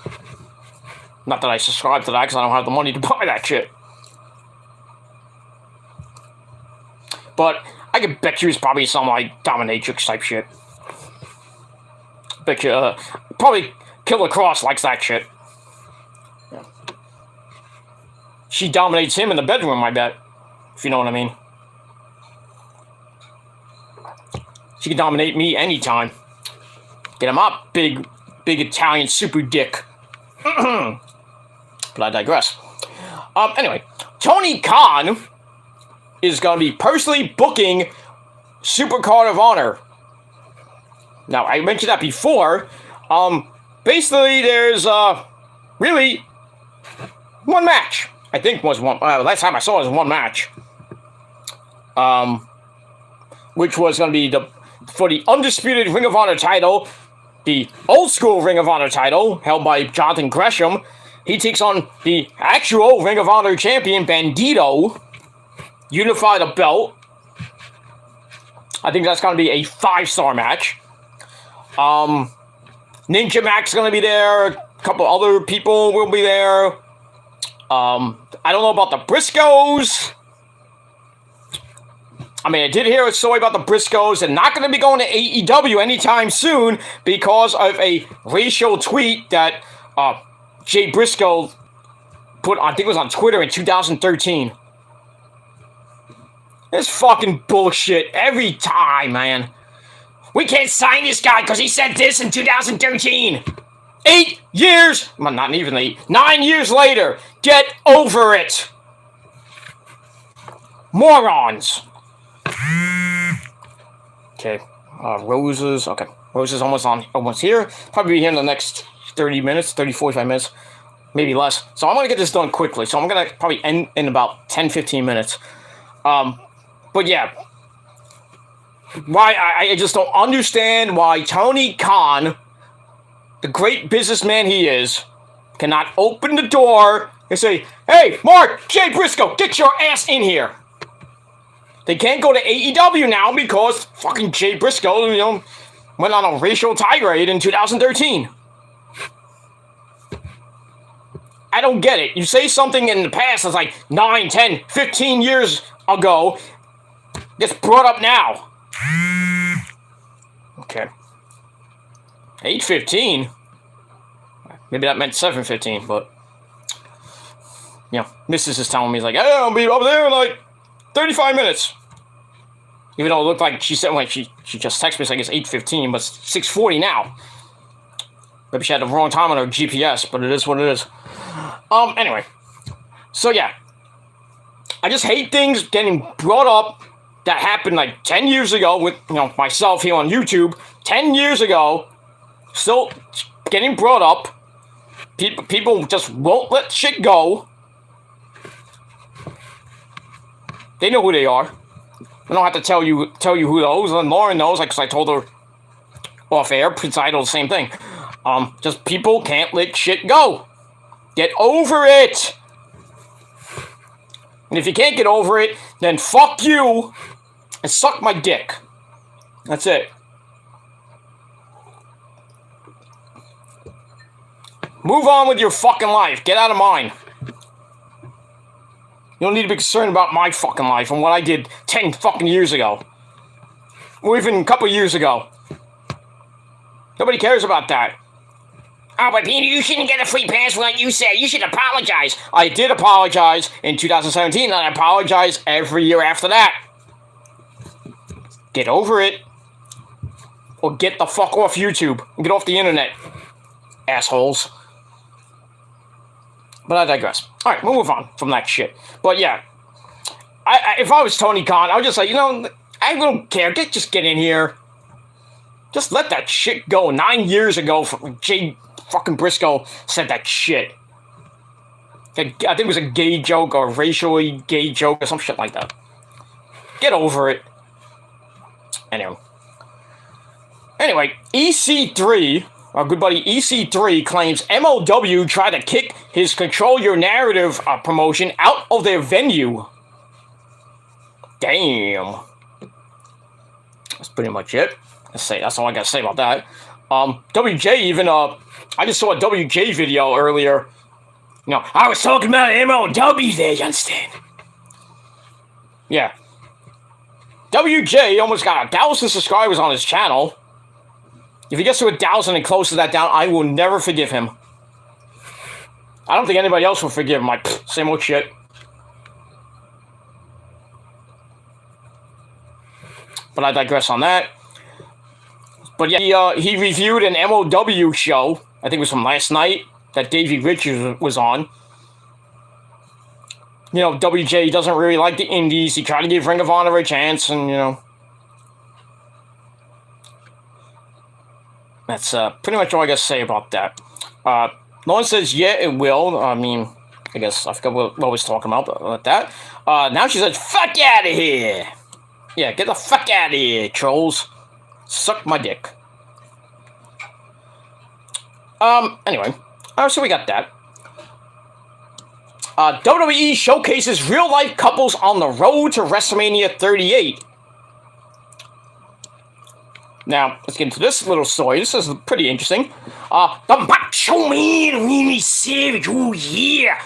Not that I subscribe to that because I don't have the money to buy that shit. But I could bet you it's probably some like dominatrix type shit. Bet you, probably Killer Cross likes that shit. She dominates him in the bedroom, I bet. If you know what I mean. She can dominate me anytime. Get him up, big Italian super dick. But I digress. Anyway, Tony Khan is going to be personally booking Supercard of Honor. Now, I mentioned that before. Basically, there's, really one match. I think was one. Last time I saw it was one match. Which was going to be for the undisputed Ring of Honor title, the old school Ring of Honor title held by Jonathan Gresham. He takes on the actual Ring of Honor champion Bandito. Unify the belt. I think that's going to be a 5-star match. Ninja Mac's going to be there. A couple other people will be there. I don't know about the Briscoes. I mean, I did hear a story about the Briscoes. They're not going to be going to AEW anytime soon because of a racial tweet that Jay Briscoe put on, I think it was on Twitter in 2013. It's fucking bullshit every time, man. We can't sign this guy because he said this in 2013. 8 years, well, not even 8, 9 years later. Get over it. Morons. Okay, Roses. Okay, Roses almost here. Probably be here in the next 30 minutes, 30, 45 minutes, maybe less. So I'm going to get this done quickly. So I'm going to probably end in about 10, 15 minutes. But yeah, why I just don't understand why Tony Khan, the great businessman he is, cannot open the door and say, "Hey, Mark, Jay Briscoe, get your ass in here." They can't go to AEW now because fucking Jay Briscoe, went on a racial tirade in 2013. I don't get it. You say something in the past that's like 9, 10, 15 years ago, gets brought up now. Okay. 8:15? Maybe that meant 7:15, but Mrs. is telling me, like, hey, I'll be over there in like 35 minutes. Even though it looked like she said, like, she just texted me, like it's 8:15, but it's 6:40 now. Maybe she had the wrong time on her GPS, but it is what it is. Anyway. So, yeah. I just hate things getting brought up that happened like 10 years ago with, myself here on YouTube. 10 years ago. Still getting brought up. People just won't let shit go. They know who they are. I don't have to tell you who those. And Lauren knows, like, 'cause I told her off air. Prince Idol, the same thing. Just people can't let shit go. Get over it. And if you can't get over it, then fuck you and suck my dick. That's it. Move on with your fucking life. Get out of mine. You don't need to be concerned about my fucking life and what I did 10 fucking years ago. Or even a couple years ago. Nobody cares about that. Oh, but Peter, you shouldn't get a free pass for what you said. You should apologize. I did apologize in 2017, and I apologize every year after that. Get over it. Or get the fuck off YouTube. And get off the internet. Assholes. But I digress. Alright, we'll move on from that shit. But yeah. If I was Tony Khan, I would just say, I don't care. Just get in here. Just let that shit go. 9 years ago, Jay fucking Briscoe said that shit. I think it was a gay joke or a racially gay joke or some shit like that. Get over it. Anyway, EC3, our good buddy EC3 claims MOW tried to kick his Control Your Narrative promotion out of their venue. Damn. That's pretty much it. That's all I gotta say about that. WJ even, I just saw a WJ video earlier. I was talking about MLW there, you understand? Yeah. WJ almost got 1,000 subscribers on his channel. If he gets to 1,000 and closes that down, I will never forgive him. I don't think anybody else will forgive him. Like, same old shit. But I digress on that. But yeah, he reviewed an MOW show, I think it was from last night, that Davey Richards was on. WJ doesn't really like the indies. He tried to give Ring of Honor a chance, and, that's pretty much all I got to say about that. Lauren says, yeah, it will. I mean, I guess I forgot what I was talking about that. Now she says, fuck out of here. Yeah, get the fuck out of here, trolls. Suck my dick. Anyway. So we got that. WWE showcases real-life couples on the road to WrestleMania 38. Now, let's get into this little story. This is pretty interesting. The Macho Man, Randy Savage, oh yeah!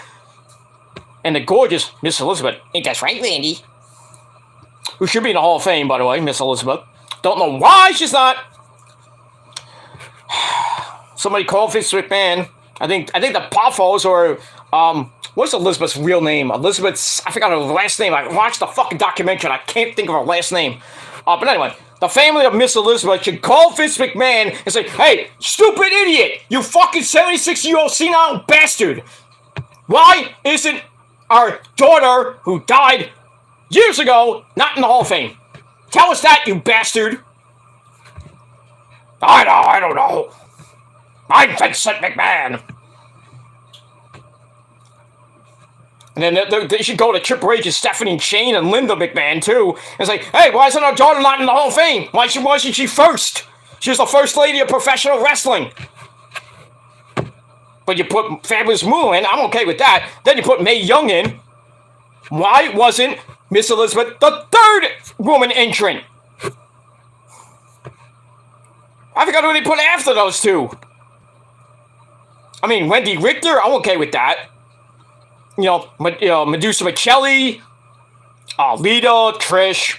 And the gorgeous Miss Elizabeth. Ain't that right, Randy? Who should be in the Hall of Fame, by the way, Miss Elizabeth. Don't know why she's not. Somebody called Vince McMahon. I think the Poffos or what's Elizabeth's real name? Elizabeth's, I forgot her last name. I watched the fucking documentary and I can't think of her last name. But anyway, the family of Miss Elizabeth should call Vince McMahon and say, hey, stupid idiot, you fucking 76-year-old senile bastard. Why isn't our daughter, who died years ago, not in the Hall of Fame? Tell us that, you bastard. I don't know. I'm Vincent McMahon. And then they should go to Triple H and Stephanie Shane and Linda McMahon, too, and say, hey, why isn't our daughter not in the Hall of Fame? Why isn't she first? She was the first lady of professional wrestling. But you put Fabulous Moolah in, I'm okay with that. Then you put Mae Young in. Why wasn't Miss Elizabeth the third woman entrant? I forgot who they put after those two. I mean, Wendy Richter, I'm okay with that. Medusa Michelli, Lita, Trish,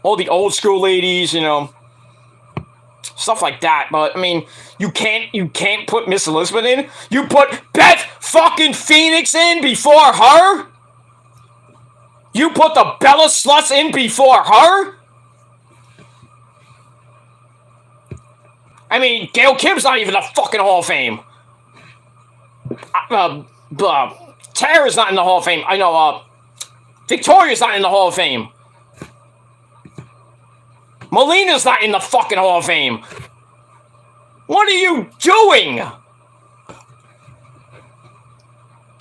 all the old school ladies, stuff like that. But I mean, you can't put Miss Elizabeth in. You put Beth fucking Phoenix in before her. You put the Bella Sluts in before her. I mean, Gail Kim's not even in the fucking Hall of Fame. Tara's not in the Hall of Fame. I know, Victoria's not in the Hall of Fame. Melina's not in the fucking Hall of Fame. What are you doing?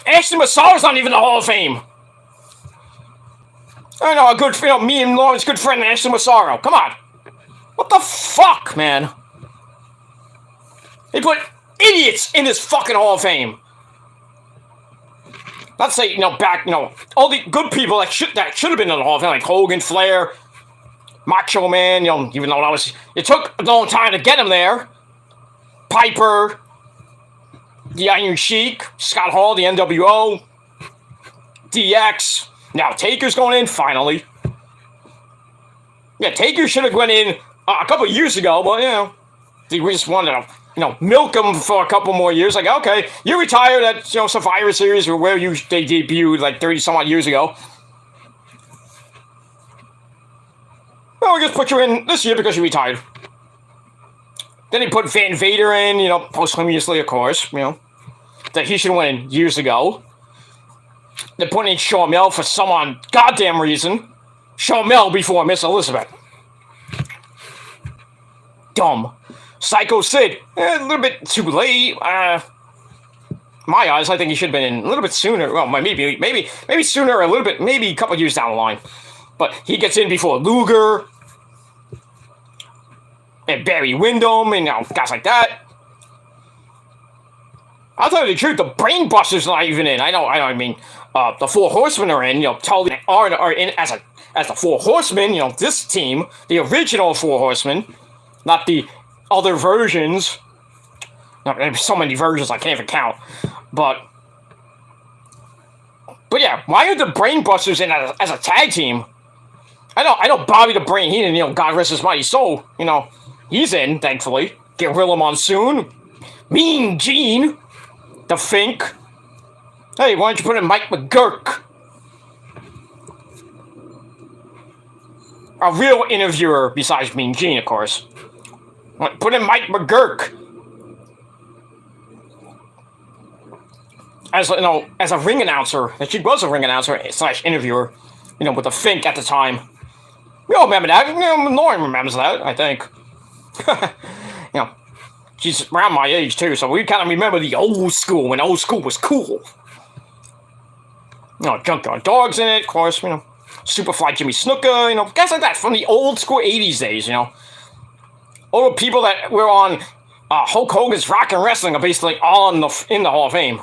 Ashley Massaro's not even in the Hall of Fame. I know, a good, me and Lauren's good friend, Ashley Massaro. Come on. What the fuck, man? They put idiots in this fucking Hall of Fame. Let's say, back, all the good people that should have been in the Hall of Fame, like Hogan, Flair, Macho Man, even though it took a long time to get him there. Piper, the Iron Sheik, Scott Hall, the NWO, DX. Now Taker's going in finally. Yeah, Taker should have went in a couple years ago, but we just wanted to. Milk him for a couple more years. Like, okay, you retired at, Survivor Series or where they debuted like 30-some-odd years ago. Well, we'll just put you in this year because you retired. Then he put Van Vader in, posthumously, of course, that he should have went in years ago. They're putting in Sharmell for some goddamn reason. Sharmell before Miss Elizabeth. Dumb. Psycho Sid, a little bit too late. My eyes, I think he should have been in a little bit sooner. Well, maybe sooner, a little bit, maybe a couple years down the line. But he gets in before Luger and Barry Windham and guys like that. I'll tell you the truth, the Brain Busters not even in. I know. I mean, the Four Horsemen are in. Tully are in as the Four Horsemen. This team, the original Four Horsemen, not the other versions. There's so many versions I can't even count. But yeah, why are the Brain Busters in as a tag team? I know Bobby the Brain Heenan, God rest his mighty soul, he's in, thankfully. Gorilla Monsoon, Mean Gene, The Fink. Hey, why don't you put in Mike McGurk? A real interviewer besides Mean Gene, of course. Put in Mike McGurk as a ring announcer. And she was a ring announcer / interviewer, with the Fink at the time. We all remember that. Lauren remembers that, I think. She's around my age too, so we kind of remember the old school when old school was cool. Junkyard Dog's in it, of course. Superfly Jimmy Snuka. Guys like that from the old school '80s days. All the people that were on Hulk Hogan's Rock and Wrestling are basically all in the Hall of Fame.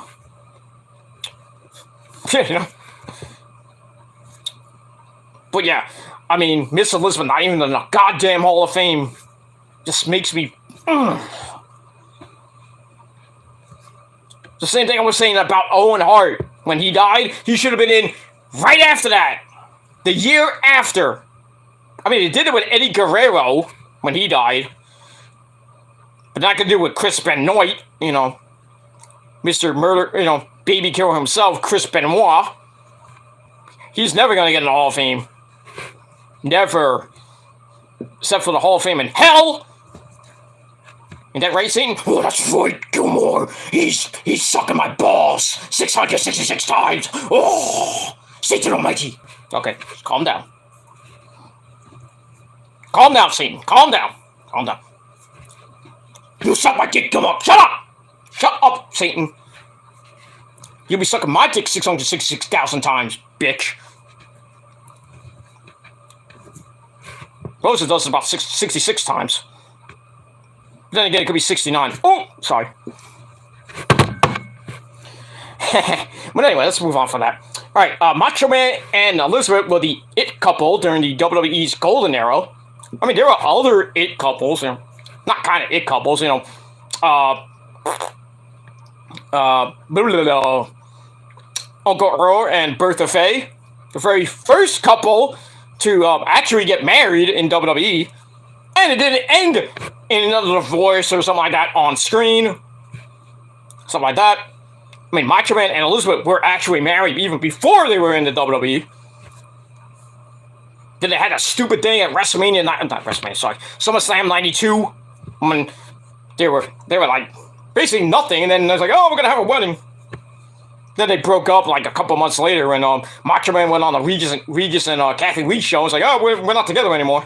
But yeah, I mean, Miss Elizabeth not even in the goddamn Hall of Fame just makes me. The same thing I was saying about Owen Hart. When he died, he should have been in right after that. The year after. I mean, they did it with Eddie Guerrero when he died. But not gonna do it with Chris Benoit, Mr. Murder, baby killer himself, Chris Benoit. He's never gonna get in the Hall of Fame. Never. Except for the Hall of Fame in hell. Ain't that right, Satan? Oh, that's right, Gilmore. He's sucking my balls 666 times. Oh, Satan Almighty. Okay, calm down. Calm down, Satan. Calm down. Calm down. You suck my dick, Gilmore. Shut up! Shut up, Satan. You'll be sucking my dick 666,000 times, bitch. Rosa does it about 66 times. But then again, it could be 69. Oh, sorry. But anyway, let's move on from that. Alright, Macho Man and Elizabeth were the it couple during the WWE's golden era. I mean, there were other it couples, not kind of it couples, Uncle Earl and Bertha Faye, the very first couple to actually get married in WWE, and it didn't end in another divorce or something like that on screen. Something like that. I mean, Macho Man and Elizabeth were actually married even before they were in the WWE. Then they had a stupid thing at WrestleMania, not WrestleMania, sorry, SummerSlam 92. I mean, they were like, basically nothing, and then they're like, oh, we're gonna have a wedding. Then they broke up like a couple months later, and Macho Man went on the Regis and Kathy Lee show. And was like, oh, we're not together anymore.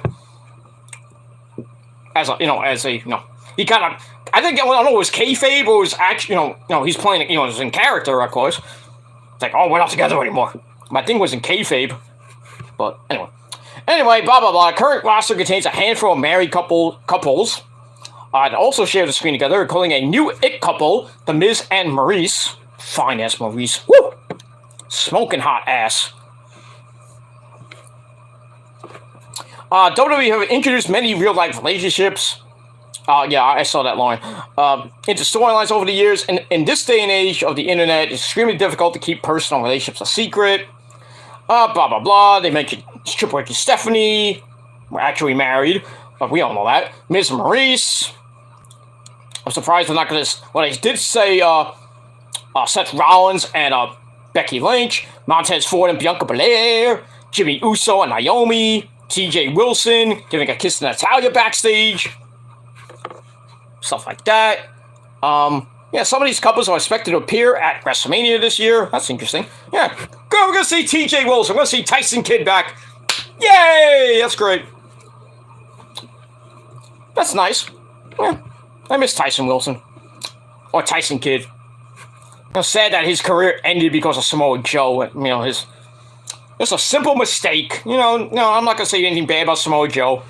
He kind of, I think, I don't know, it was kayfabe or it was actually, he's playing, it was in character, of course. It's like, oh, we're not together anymore. My thing was in kayfabe, but anyway, blah blah blah. Current roster contains a handful of married couples. That also share the screen together, calling a new it couple, The Miz and Maurice. Fine ass Maurice. Woo! Smoking hot ass. WWE have introduced many real-life relationships. Yeah, I saw that line. Into storylines over the years. And in this day and age of the internet, it's extremely difficult to keep personal relationships a secret. Blah, blah, blah. They mentioned Triple H and Stephanie were actually married. But we all know that. Miz and Maurice. I'm surprised they're not going to... Well, they did say... Seth Rollins and Becky Lynch, Montez Ford and Bianca Belair, Jimmy Uso and Naomi, TJ Wilson giving a kiss to Natalya backstage, stuff like that. Yeah, some of these couples are expected to appear at WrestleMania this year. That's interesting. Yeah, good. We're gonna see TJ Wilson. We're gonna see Tyson Kidd back. Yay! That's great. That's nice. Yeah, I miss Tyson Wilson or Tyson Kidd. It's sad that his career ended because of Samoa Joe. It's a simple mistake. No, I'm not gonna say anything bad about Samoa Joe,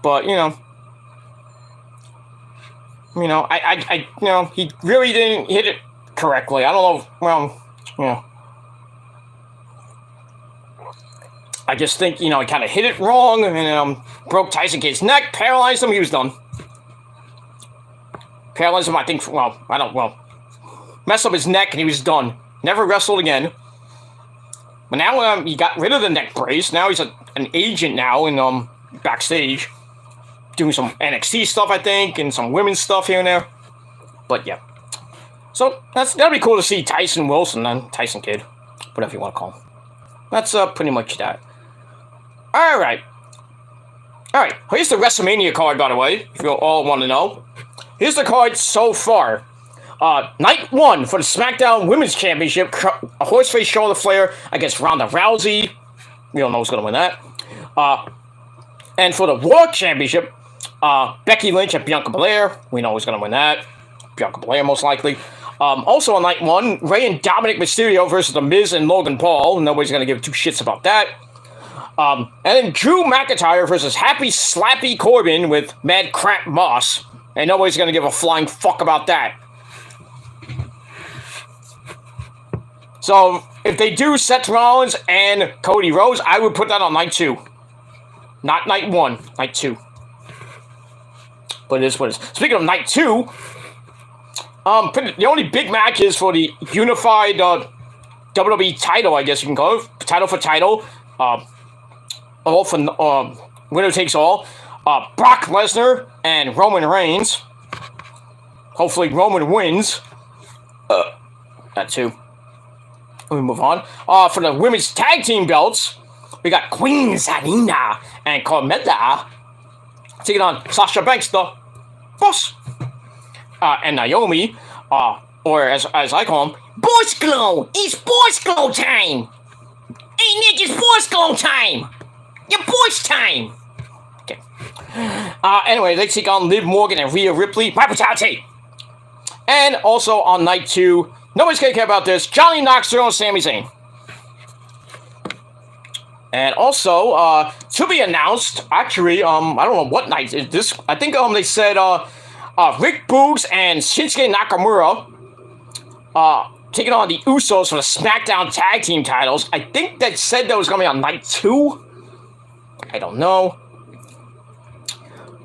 but he really didn't hit it correctly. I don't know. I just think he kind of hit it wrong and broke Tyson Kidd's neck, paralyzed him. He was done. Paralyzed him. I think. Messed up his neck and he was done. Never wrestled again. But now he got rid of the neck brace. Now he's an agent now in backstage. Doing some NXT stuff, I think, and some women's stuff here and there. But yeah. So that'll be cool to see Tyson Wilson and Tyson Kidd. Whatever you want to call him. That's pretty much that. Alright. Here's the WrestleMania card, by the way, if you all want to know. Here's the card so far. Night 1 for the SmackDown Women's Championship, a Horseface Charlotte Flair against Ronda Rousey. We don't know who's going to win that. And for the Raw Championship, Becky Lynch and Bianca Belair. We know who's going to win that. Bianca Belair, most likely. Also on Night 1, Rey and Dominic Mysterio versus The Miz and Logan Paul. Nobody's going to give two shits about that. And then Drew McIntyre versus Happy Slappy Corbin with Mad Crap Moss. And nobody's going to give a flying fuck about that. So, if they do Seth Rollins and Cody Rhodes, I would put that on Night 2. Not Night 1, Night 2. But it is what it is. Speaking of Night 2, the only big match is for the unified WWE title, I guess you can call it. Title for title. All for winner takes all. Brock Lesnar and Roman Reigns. Hopefully Roman wins. That too. We move on. For the women's tag team belts, we got Queen Zelina and Carmella taking on Sasha Banks, the boss, and Naomi, or as I call them, Boys Glow. It's Boys Glow time. Hey Nick, it's Boys Glow time. Your boys time. Okay. Anyway, they take on Liv Morgan and Rhea Ripley. My brutality. And also on Night 2. Nobody's gonna care about this. Johnny Knoxville and Sami Zayn. And also, to be announced, actually, I don't know what night is this. I think they said Rick Boogs and Shinsuke Nakamura taking on the Usos for the SmackDown Tag Team titles. I think they said that was gonna be on Night 2. I don't know.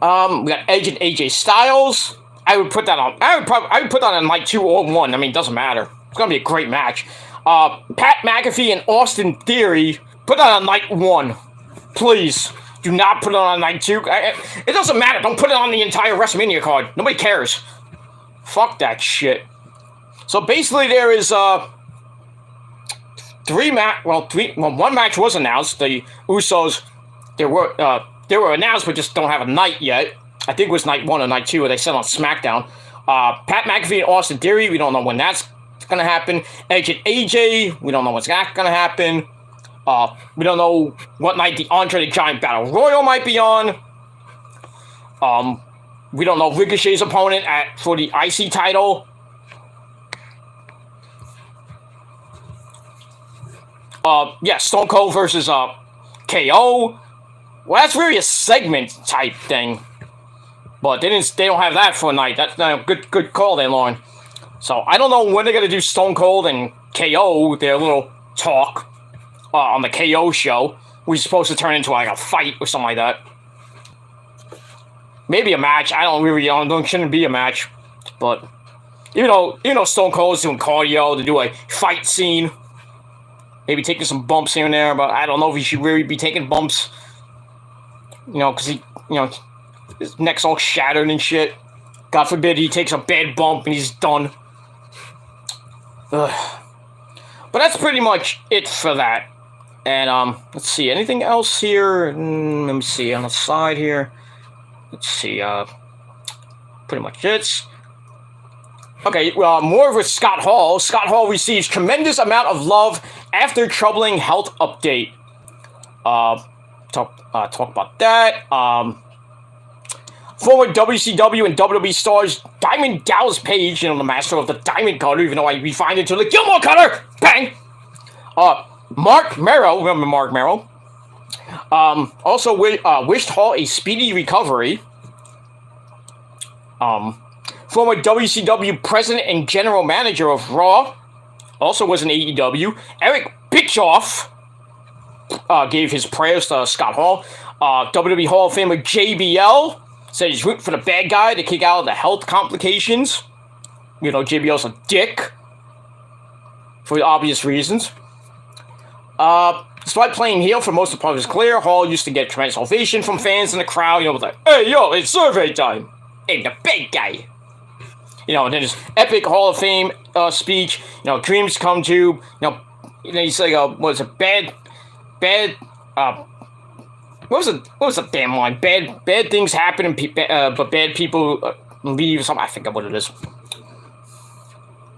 We got Edge and AJ Styles. I would put that on. I would put that on Night 2 or 1. I mean, it doesn't matter. It's gonna be a great match. Pat McAfee and Austin Theory. Put that on Night 1, please. Do not put it on night 2. It doesn't matter. Don't put it on the entire WrestleMania card. Nobody cares. Fuck that shit. So basically, there is one match was announced. The Usos, they were announced, but just don't have a night yet. I think it was night 1 or night 2, or they said on SmackDown. Pat McAfee and Austin Theory, we don't know when that's gonna happen. Edge and AJ, we don't know what's gonna happen. We don't know what night the Andre the Giant Battle Royal might be on. We don't know Ricochet's opponent for the IC title. Stone Cold versus KO. Well, that's really a segment type thing, but they don't have that for a night. That's good call there, Lauren. So I don't know when they're gonna do Stone Cold and KO their little talk on the KO show, which is supposed to turn into like a fight or something like that. Maybe a match. I don't shouldn't be a match, but even though Stone Cold's doing cardio to do a fight scene. Maybe taking some bumps here and there, but I don't know if he should really be taking bumps. Because his neck's all shattered and shit. God forbid he takes a bad bump and he's done. Ugh. But that's pretty much it for that. And, let's see, anything else here? Let me see, on the side here. Let's see, pretty much it. Okay, more with Scott Hall. Scott Hall receives tremendous amount of love after troubling health update. Talk about that. Former WCW and WWE stars Diamond Dallas Page, the master of the Diamond Cutter, even though I refined it to the Gilmore Cutter. Bang. Mark Merrow, remember Mark Merrow? Also wished Hall a speedy recovery. Former WCW president and general manager of Raw, also was in AEW. Eric Bischoff gave his prayers to Scott Hall. WWE Hall of Famer JBL said he's rooting for the bad guy to kick out of the health complications. JBL's a dick. For the obvious reasons. Despite playing heel for most of his career, Hall used to get tremendous ovation from fans in the crowd. With like, hey, yo, it's survey time. Hey, the bad guy. And then his epic Hall of Fame speech, dreams come true. He's like, what was it, what was the damn line? Bad things happen, but bad people leave. Something, I forget what it is.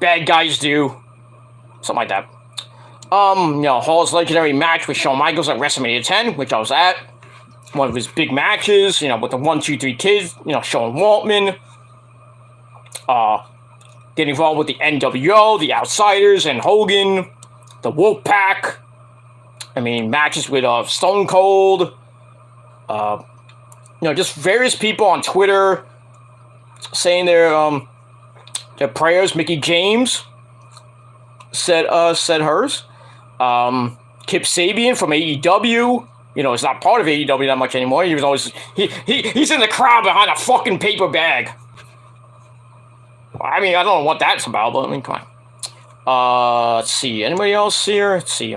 Bad guys do. Something like that. Hall's legendary match with Shawn Michaels at WrestleMania 10, which I was at. One of his big matches, with the 1, 2, 3 kids, Sean Waltman. Get involved with the NWO, the Outsiders, and Hogan, the Wolfpack. Matches with Stone Cold. Just various people on Twitter saying their prayers. Mickey James said hers. Kip Sabian from AEW. It's not part of AEW that much anymore. He was always he's in the crowd behind a fucking paper bag. I don't know what that's about, but come on. Let's see. Anybody else here? Let's see.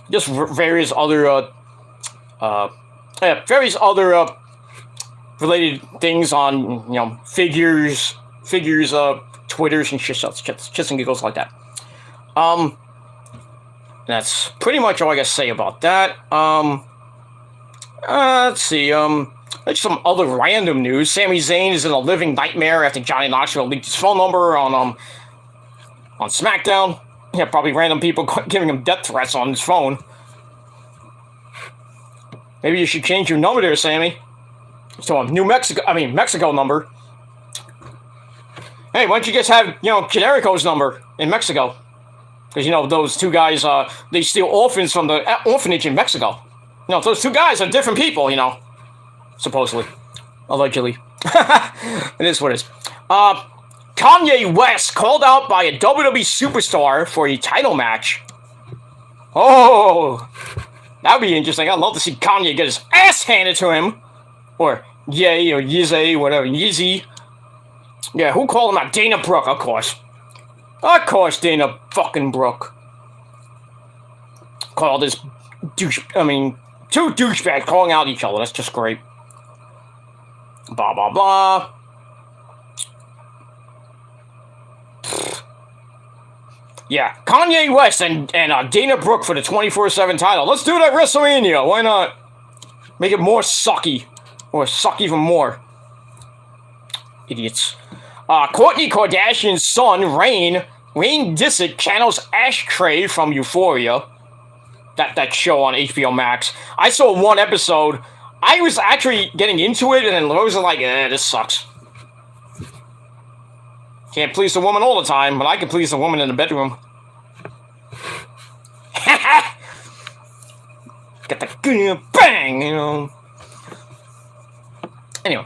Just various other related things on figures, Twitters and shits and giggles like that. That's pretty much all I gotta say about that. Let's see. There's some other random news. Sami Zayn is in a living nightmare after Johnny Knoxville leaked his phone number on SmackDown. Yeah, probably random people giving him death threats on his phone. Maybe you should change your number there, Sammy. So Mexico number. Hey, why don't you guys have, Generico's number in Mexico? Because, those two guys, they steal orphans from the orphanage in Mexico. Those two guys are different people, supposedly. Allegedly. It is what it is. Kanye West called out by a WWE superstar for a title match. Oh, that'd be interesting. I'd love to see Kanye get his ass handed to him. Or Ye or Yizzy, whatever. Yizzy. Yeah, who called him out? Dana Brooke, of course. Of course, Dana fucking Brooke. Called this Two douchebags calling out each other. That's just great. Blah, blah, blah. Yeah, Kanye West and Dana Brooke for the 24/7 title. Let's do that WrestleMania. Why not? Make it more sucky. Or suck even more. Idiots. Kourtney Kardashian's son, Rain Dissett, channels Ashtray from Euphoria. That show on HBO Max. I saw one episode. I was actually getting into it, and then Rose was like, this sucks. Can't please the woman all the time, but I can please the woman in the bedroom. Get the bang, you know. Anyway.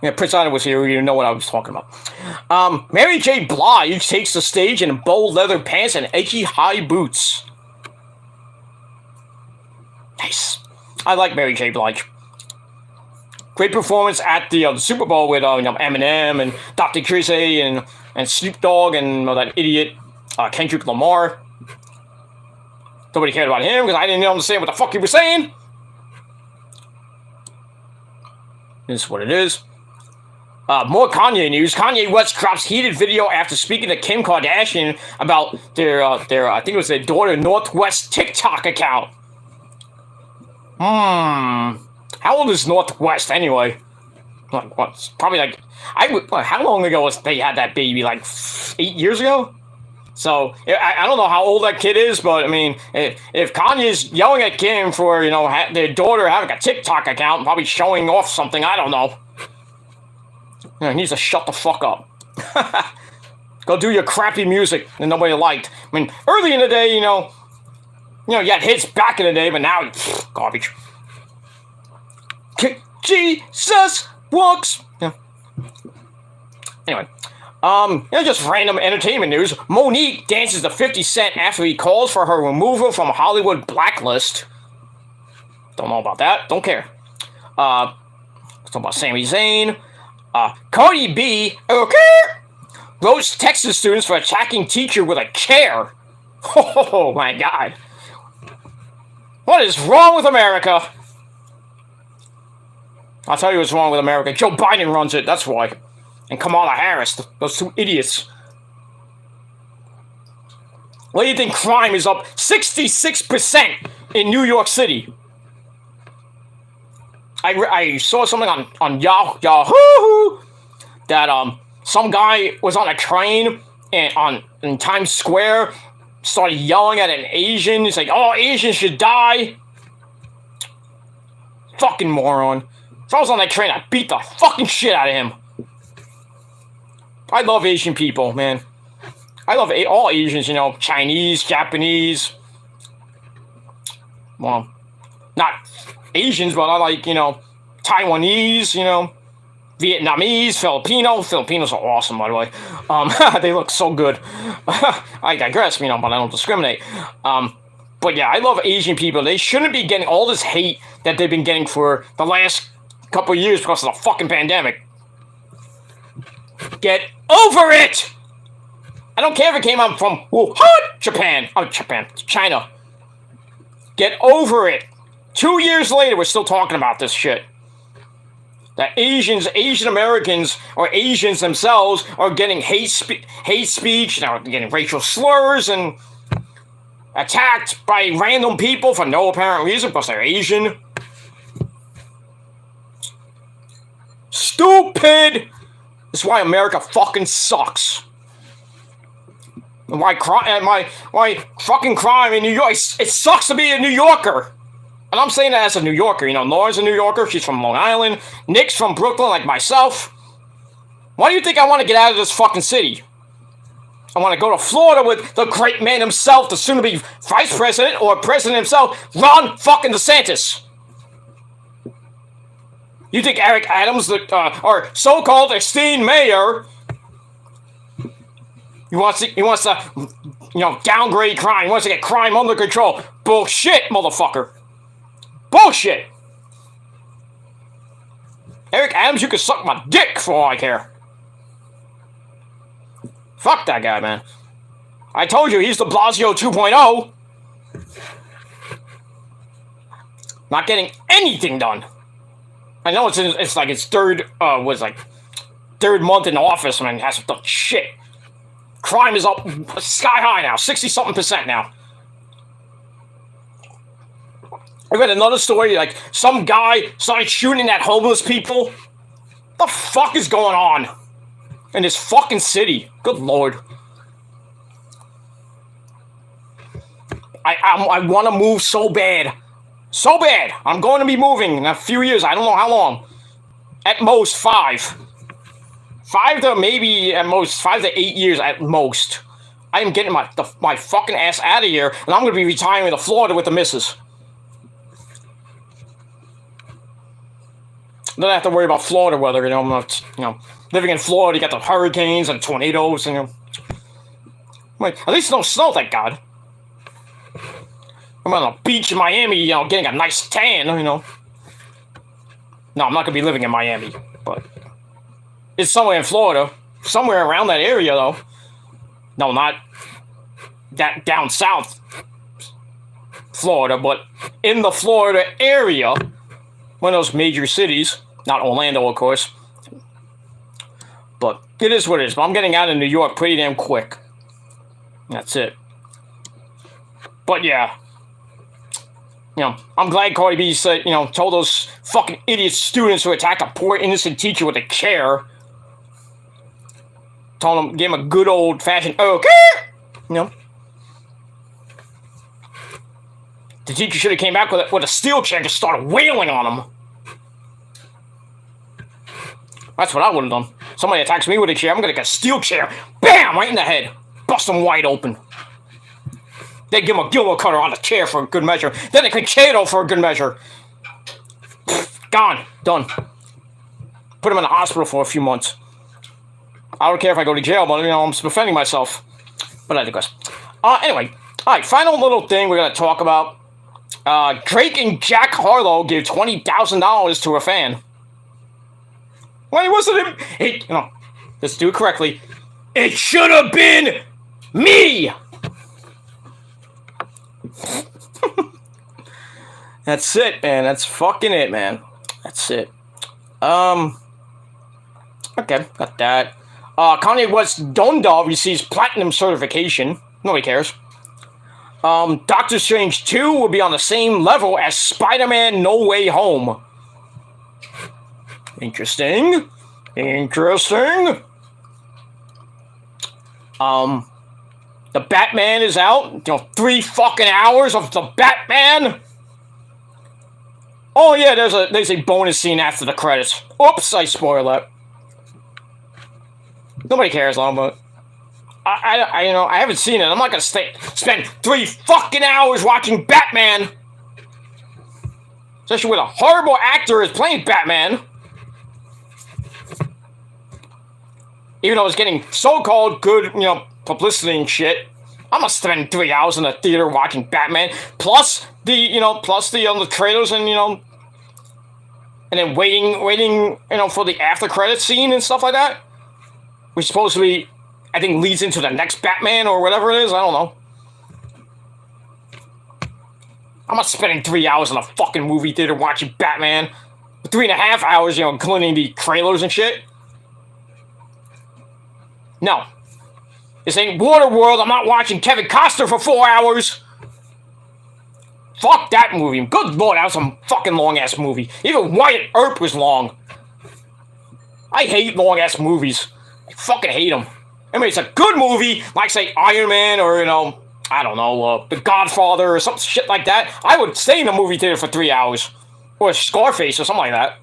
Yeah, Prince Anna was here, you know what I was talking about. Mary J. Blige takes the stage in bold leather pants and edgy high boots. Nice. I like Mary J. Blige. Great performance at the Super Bowl with Eminem and Dr. Dre and Snoop Dogg and that idiot Kendrick Lamar. Nobody cared about him because I didn't understand what the fuck he was saying. This is what it is. More Kanye news. Kanye West drops heated video after speaking to Kim Kardashian about their I think it was their daughter North West TikTok account. How old is North West anyway? Like what? Probably like how long ago was they had that baby? Like 8 years ago. So I don't know how old that kid is, but I mean, if Kanye's yelling at Kim for their daughter having a TikTok account, probably showing off something, I don't know. He needs to shut the fuck up. Go do your crappy music that nobody liked. I mean, early in the day, you had hits back in the day, but now, garbage. Jesus walks. Yeah. Anyway. Just random entertainment news. Monique dances to 50 Cent after he calls for her removal from Hollywood blacklist. Don't know about that. Don't care. Talk about Sami Zayn. Cardi B, roasts Texas students for attacking teacher with a chair. Oh my God. What is wrong with America? I'll tell you what's wrong with America. Joe Biden runs it, that's why. And Kamala Harris, those two idiots. Why do you think crime is up 66% in New York City? I saw something on Yahoo that some guy was on a train in Times Square, started yelling at an Asian. He's like, "Oh, Asians should die." Fucking moron. If I was on that train, I'd beat the fucking shit out of him. I love Asian people, man. I love all Asians, Chinese, Japanese. Well, not Asians, but I like, Taiwanese, Vietnamese, Filipino. Filipinos are awesome, by the way. They look so good. I digress, but I don't discriminate. But yeah, I love Asian people. They shouldn't be getting all this hate that they've been getting for the last couple of years because of the fucking pandemic. Get over it! I don't care if it came out from Wuhan, China. Get over it. 2 years later, we're still talking about this shit. That Asian Americans, or Asians themselves, are getting hate speech, getting racial slurs, and attacked by random people for no apparent reason because they're Asian. Stupid! That's why America fucking sucks. And why fucking crime in New York? It sucks to be a New Yorker. And I'm saying that as a New Yorker. Lauren's a New Yorker. She's from Long Island. Nick's from Brooklyn, like myself. Why do you think I want to get out of this fucking city? I want to go to Florida with the great man himself, the soon-to-be vice president or president himself, Ron fucking DeSantis. You think Eric Adams, our so-called esteemed mayor, he wants to, downgrade crime. He wants to get crime under control. Bullshit, motherfucker. Bullshit. Eric Adams, you can suck my dick for all I care. Fuck that guy, man. I told you, he's the Blasio 2.0. Not getting anything done. I know it's like its third month in office, man. It hasn't done shit. Crime is up sky high now, 60-something% now. I read another story, like some guy started shooting at homeless people. What the fuck is going on in this fucking city? Good lord. I want to move so bad. So bad. I'm going to be moving in a few years. I don't know how long. At most 5. 5 to maybe at most 5 to 8 years at most. I am getting my fucking ass out of here, and I'm going to be retiring to Florida with the missus. Don't have to worry about Florida weather, you know. I'm not, living in Florida, you got the hurricanes and tornadoes, and like, at least no snow, thank God. I'm on a beach in Miami, getting a nice tan, No, I'm not gonna be living in Miami, but it's somewhere in Florida, somewhere around that area, though. No, not that down south Florida, but in the Florida area, one of those major cities. Not Orlando, of course. But it is what it is. But I'm getting out of New York pretty damn quick. That's it. But yeah. I'm glad Cardi B said, told those fucking idiot students who attacked a poor innocent teacher with a chair. Told them, gave him a good old fashioned okay. The teacher should have came back with a steel chair and just started wailing on him. That's what I would have done. Somebody attacks me with a chair, I'm gonna get a steel chair. Bam! Right in the head. Bust them wide open. They give him a Gilmore cutter on the chair for a good measure. Then a concerto for a good measure. Gone. Done. Put him in the hospital for a few months. I don't care if I go to jail, but, I'm defending myself. But I digress. Anyway. Alright, final little thing we're gonna talk about. Drake and Jack Harlow gave $20,000 to a fan. Well, it wasn't him. Let's do it correctly. It should have been me. That's it, man. That's fucking it, man. That's it. Okay, got that. Kanye West's Donda receives platinum certification. Nobody cares. Doctor Strange 2 will be on the same level as Spider-Man No Way Home. Interesting. The Batman is out. 3 fucking hours of the Batman. Oh yeah, there's a bonus scene after the credits. Oops, I spoiled that. Nobody cares, but I haven't seen it. I'm not gonna spend 3 fucking hours watching Batman. Especially with a horrible actor is playing Batman. Even though it's getting so-called good, publicity and shit, I'm gonna spend 3 hours in the theater watching Batman, plus the trailers and, and then waiting, for the after credits scene and stuff like that, which supposedly, I think, leads into the next Batman or whatever it is. I don't know. I'm not spending 3 hours in a fucking movie theater watching Batman. 3.5 hours, including the trailers and shit. No. This ain't Waterworld. I'm not watching Kevin Costner for 4 hours. Fuck that movie. Good lord, that was some fucking long-ass movie. Even Wyatt Earp was long. I hate long-ass movies. I fucking hate them. I mean, it's a good movie, like, say, Iron Man or, I don't know, The Godfather or some shit like that. I would stay in the movie theater for 3 hours. Or Scarface or something like that.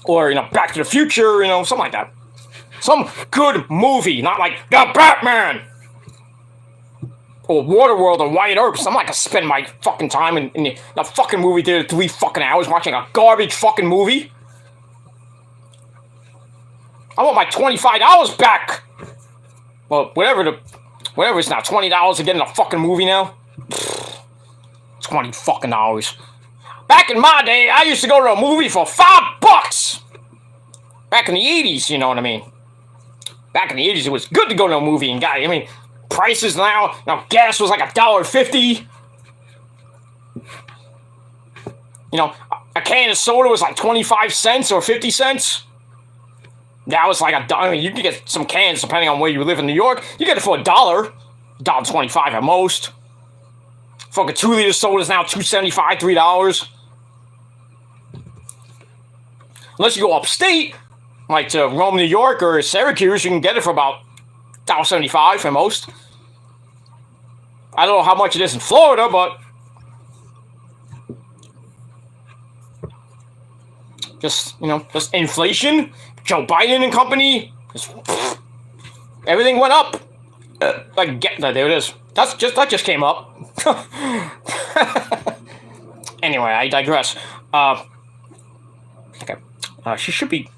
Or, Back to the Future, something like that. Some good movie, not like The Batman! Or Waterworld or Wyatt Earp. I'm not gonna spend my fucking time in the fucking movie theater 3 fucking hours watching a garbage fucking movie. I want my $25 back! Well, whatever it's now, $20 to get in a fucking movie now? Pfft, $20 fucking dollars. Back in my day, I used to go to a movie for $5! Back in the 80s, you know what I mean? Back in the 80s, it was good to go to a movie and prices now, gas was like $1.50. You know, a can of soda was like 25 cents or 50 cents. Now it's like $1. I mean, you can get some cans depending on where you live in New York. You get it for $1, $1.25 at most. Fucking 2-liter soda is now $2.75, $3. Unless you go upstate, like to Rome, New York, or Syracuse, you can get it for about $1.75 at most. I don't know how much it is in Florida, but just, you know, just inflation. Joe Biden and company, everything went up. Like, there it is. That just came up. Anyway, I digress. Okay, she should be.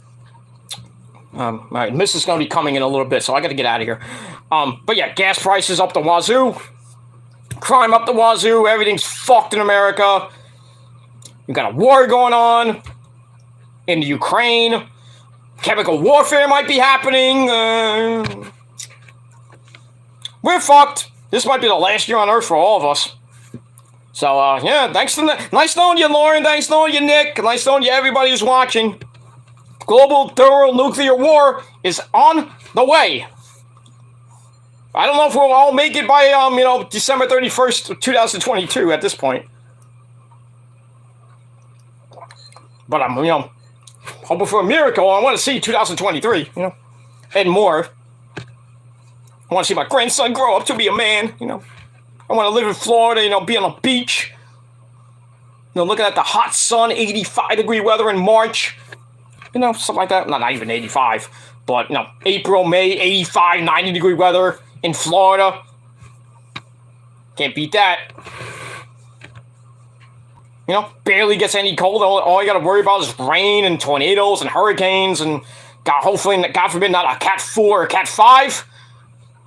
All right, Miss is gonna be coming in a little bit, so I got to get out of here. But yeah, gas prices up the wazoo, crime up the wazoo. Everything's fucked in America. You got a war going on in the Ukraine. Chemical warfare might be happening. We're fucked. This might be the last year on Earth for all of us. So, yeah, nice knowing you, Lauren. Nice knowing you, Nick. Nice knowing you, everybody who's watching. Global thorough nuclear war is on the way. I don't know if we'll all make it by, December 31st, 2022 at this point. But I'm, hoping for a miracle. I want to see 2023, and more. I want to see my grandson grow up to be a man, I want to live in Florida, be on a beach. Looking at the hot sun, 85-degree weather in March. Something like that. Not even 85, but, April, May, 85, 90-degree weather in Florida. Can't beat that. Barely gets any cold. All you got to worry about is rain and tornadoes and hurricanes and hopefully, God forbid, not a Cat 4 or Cat 5.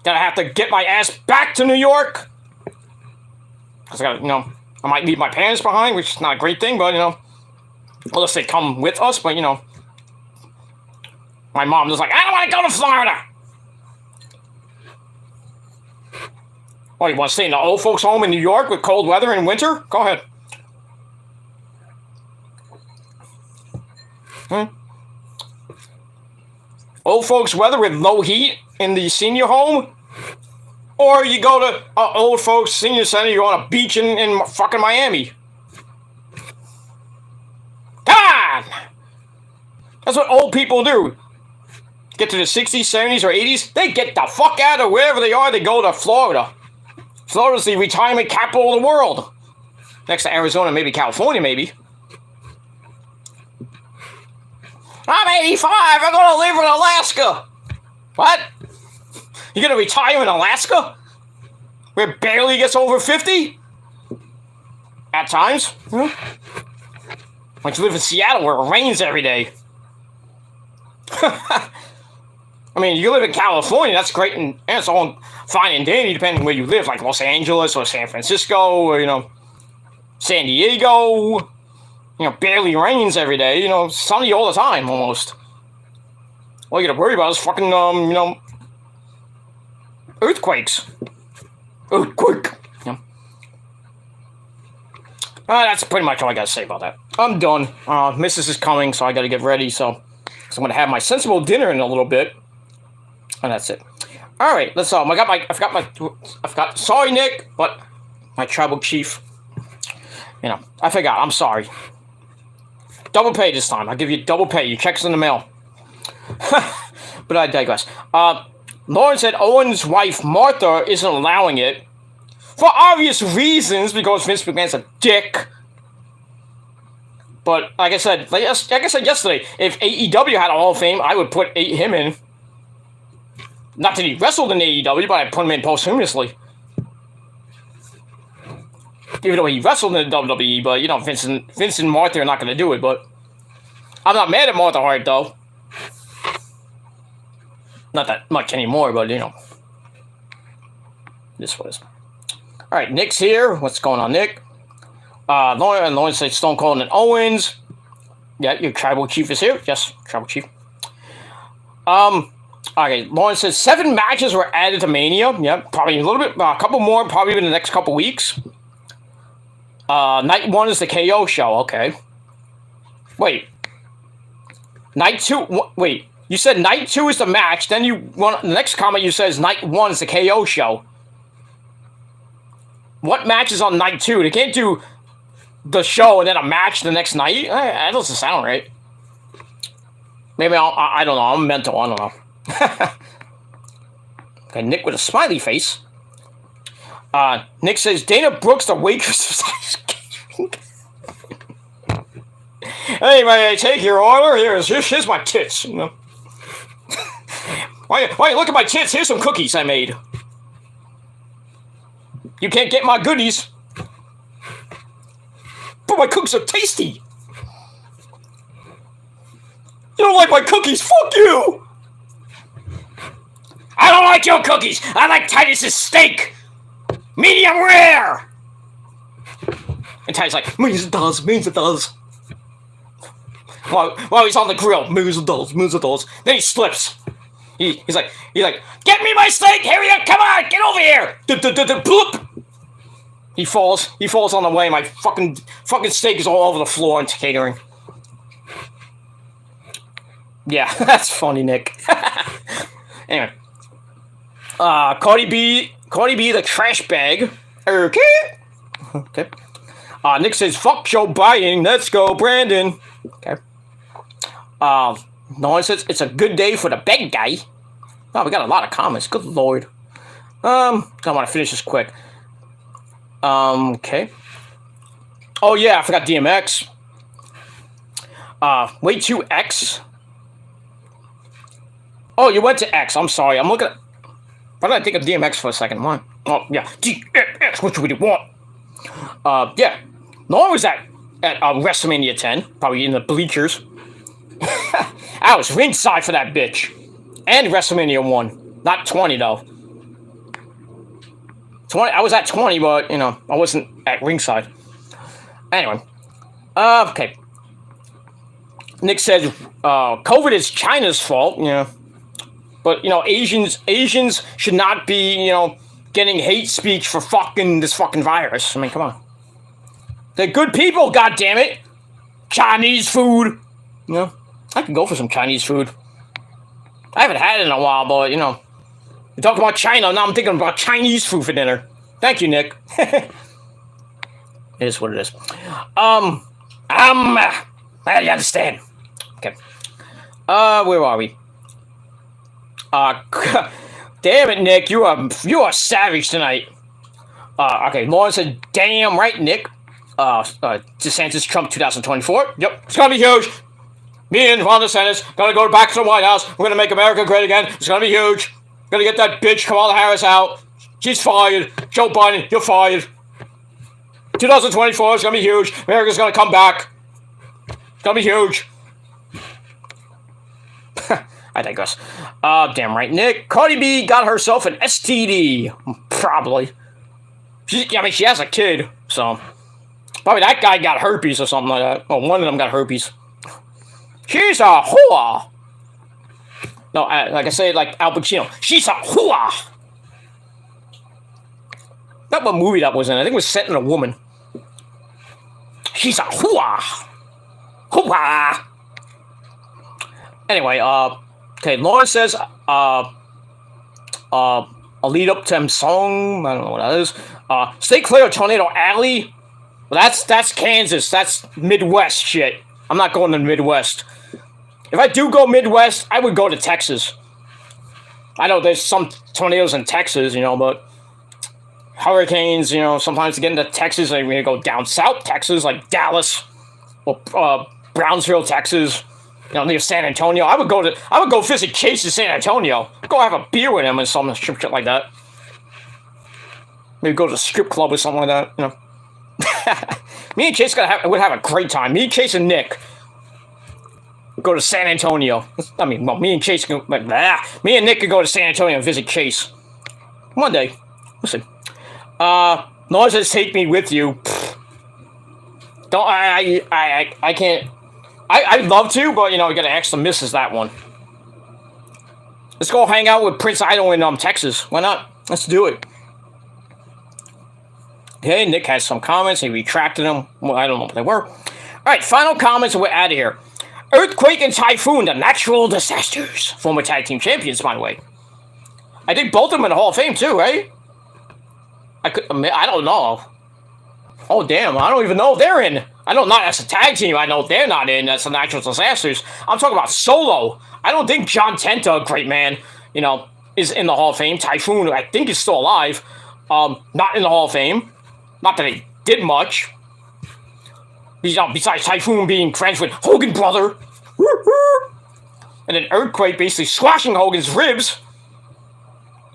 That I have to get my ass back to New York. Because I got I might leave my parents behind, which is not a great thing, but, unless they come with us, but, my mom was like, I don't want to go to Florida. Oh, you want to stay in the old folks' home in New York with cold weather in winter? Go ahead. Old folks' weather with low heat in the senior home? Or you go to old folks' senior center, you're on a beach in fucking Miami. Come on! That's what old people do. Get to the 60s, 70s, or 80s, they get the fuck out of wherever they are, they go to Florida. Florida's the retirement capital of the world. Next to Arizona, maybe California, maybe. I'm 85, I'm gonna live in Alaska. What? You're gonna retire in Alaska? Where it barely gets over 50? At times. Why don't you live in Seattle where it rains every day? I mean, you live in California, that's great, and it's all fine and dandy depending where you live, like Los Angeles or San Francisco or, San Diego. Barely rains every day, sunny all the time, almost. All you gotta worry about is fucking, earthquakes. Earthquake. That's pretty much all I gotta say about that. I'm done. Mrs. is coming, so I gotta get ready, so I'm gonna have my sensible dinner in a little bit. And that's it. Alright, let's, sorry, Nick, but my tribal chief, I forgot, I'm sorry. Double pay this time. I'll give you double pay. Your check's in the mail. But I digress. Lauren said Owen's wife, Martha, isn't allowing it. For obvious reasons, because Vince McMahon's a dick. But, like I said yesterday, if AEW had a Hall of Fame, I would put him in. Not that he wrestled in AEW, but I'd put him in posthumously. Even though he wrestled in the WWE, but, Vince and Martha are not going to do it, but I'm not mad at Martha Hart, though. Not that much anymore, but, this was. Alright, Nick's here. What's going on, Nick? Lauren said Stone Cold and Owens. Yeah, your tribal chief is here. Yes, tribal chief. Okay, Lauren says 7 matches were added to Mania. Yeah, probably a little bit, a couple more, probably in the next couple weeks. Night 1 is the KO show. Okay. Wait. Night 2. Wait. You said Night 2 is the match. Then the next comment you said is Night 1 is the KO show. What match is on Night 2? They can't do the show and then a match the next night? That doesn't sound right. Maybe I don't know. I'm mental. I don't know. Okay, Nick with a smiley face. Nick says, Dana Brooks, the waitress of Hey, may I take your order? Here's my tits. You know? Why you look at my tits? Here's some cookies I made. You can't get my goodies. But my cookies are tasty. You don't like my cookies? Fuck you! I don't like your cookies. I like Titus's steak. Medium rare. And Titus like, means it does. While he's on the grill, means it does. Then he slips. He's like, get me my steak. Here we go. Come on, get over here. Bloop. He falls on the way. My fucking steak is all over the floor in catering. Yeah, that's funny, Nick. Anyway. Cardi B, the trash bag. Okay. Nick says, fuck Joe Biden. Let's go, Brandon. Okay. No one says, it's a good day for the bad guy. Oh, we got a lot of comments. Good lord. I want to finish this quick. Okay. Oh, yeah, I forgot DMX. Way to X. Oh, you went to X. I'm sorry. I'm looking at... Why did I think of DMX for a second? Why? Oh, yeah. DMX, what would you want? Yeah. Nolan was at WrestleMania 10. Probably in the bleachers. I was ringside for that bitch. And WrestleMania 1. Not 20, though. 20. I was at 20, but, you know, I wasn't at ringside. Anyway. Okay. Nick says, COVID is China's fault. Yeah. But, you know, Asians should not be, you know, getting hate speech for this fucking virus. I mean, come on. They're good people, goddammit. Chinese food. You know, I can go for some Chinese food. I haven't had it in a while, but, you know, we talk about China, now I'm thinking about Chinese food for dinner. Thank you, Nick. It is what it is. I understand. Okay. Where are we? Damn it, Nick, you are savage tonight. Okay, Lauren said, damn right, Nick. DeSantis Trump 2024. Yep, it's gonna be huge. Me and Ron DeSantis gonna go back to the White House. We're gonna make America great again. It's gonna be huge. Gonna get that bitch Kamala Harris out. She's fired. Joe Biden, you're fired. 2024 is gonna be huge. America's gonna come back. It's gonna be huge. I digress. Damn right, Nick. Cardi B got herself an STD. Probably. She has a kid, so... Probably that guy got herpes or something like that. Oh, one of them got herpes. She's a whore. No, like I say, like Al Pacino. She's a whore. Not what movie that was in. I think it was set in a woman. She's a whore. Whore. Anyway, okay, Lauren says, a lead up to him song. I don't know what that is. Stay clear of Tornado Alley. Well, that's Kansas. That's Midwest shit. I'm not going to the Midwest. If I do go Midwest, I would go to Texas. I know there's some tornadoes in Texas, you know, but hurricanes, you know, sometimes to get into Texas, I'm going to go down south Texas, like Dallas or Brownsville, Texas, you know, near San Antonio. I would go visit Chase in San Antonio. Go have a beer with him and some shit like that. Maybe go to a strip club or something like that, you know. Me and Chase would have a great time. Me, Chase, and Nick go to San Antonio. I mean, well, me and Chase can, me and Nick could go to San Antonio and visit Chase one day. We'll see. Noise says, take me with you. Don't I can't. I'd love to, but you know, we gotta ask the missus that one. Let's go hang out with Prince Idol in Texas. Why not? Let's do it. Okay, Nick has some comments. He retracted them. Well, I don't know what they were. All right, final comments, and we're out of here. Earthquake and Typhoon, the natural disasters. Former tag team champions, by the way. I think both of them in the Hall of Fame, too, right? I don't know. Oh, damn, I don't even know if they're in. I know not as a tag team. I know they're not in as the natural disasters. I'm talking about solo. I don't think John Tenta, a great man, is in the Hall of Fame. Typhoon, I think, is still alive. Not in the Hall of Fame. Not that he did much. Besides Typhoon being friends with Hogan brother. And then Earthquake basically squashing Hogan's ribs.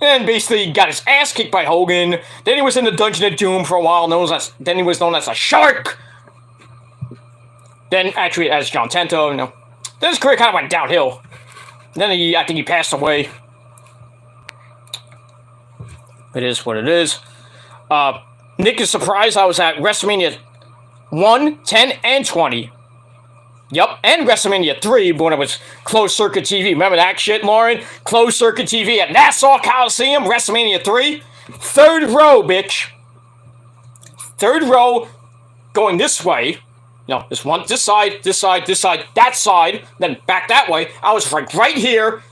And basically got his ass kicked by Hogan. Then he was in the Dungeon of Doom for a while. Then he was known as a Shark. Then, actually, as John Tenta, then his career kind of went downhill. Then I think he passed away. It is what it is. Nick is surprised I was at WrestleMania 1, 10, and 20. Yep, and WrestleMania 3 when it was closed circuit TV. Remember that shit, Lauren? Closed circuit TV at Nassau Coliseum, WrestleMania 3. Third row, bitch. Third row going this way. This side, that side, then back that way. I was right here.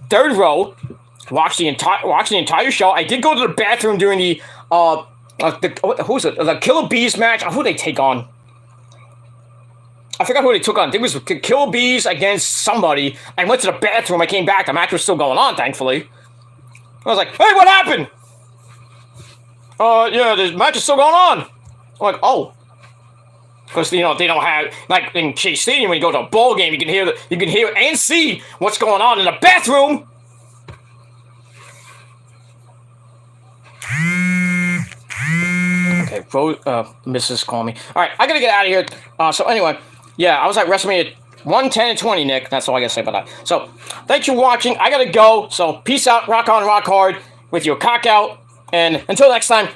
Third row. Watched the entire show. I did go to the bathroom during the who's it? The Killer Bees match. Who they take on? I forgot who they took on. I think it was Killer Bees against somebody. I went to the bathroom. I came back. The match was still going on, thankfully. I was like, hey, what happened? Yeah, the match is still going on. I'm like, oh. Because, they don't have, like in Chase Stadium, when you go to a ball game, you can hear and see what's going on in the bathroom. Okay, Mrs. call me. Alright, I gotta get out of here. So anyway, yeah, I was at WrestleMania 1, 10, and 20, Nick. That's all I gotta say about that. So, thanks for watching. I gotta go. So, peace out, rock on, rock hard with your cock out. And until next time,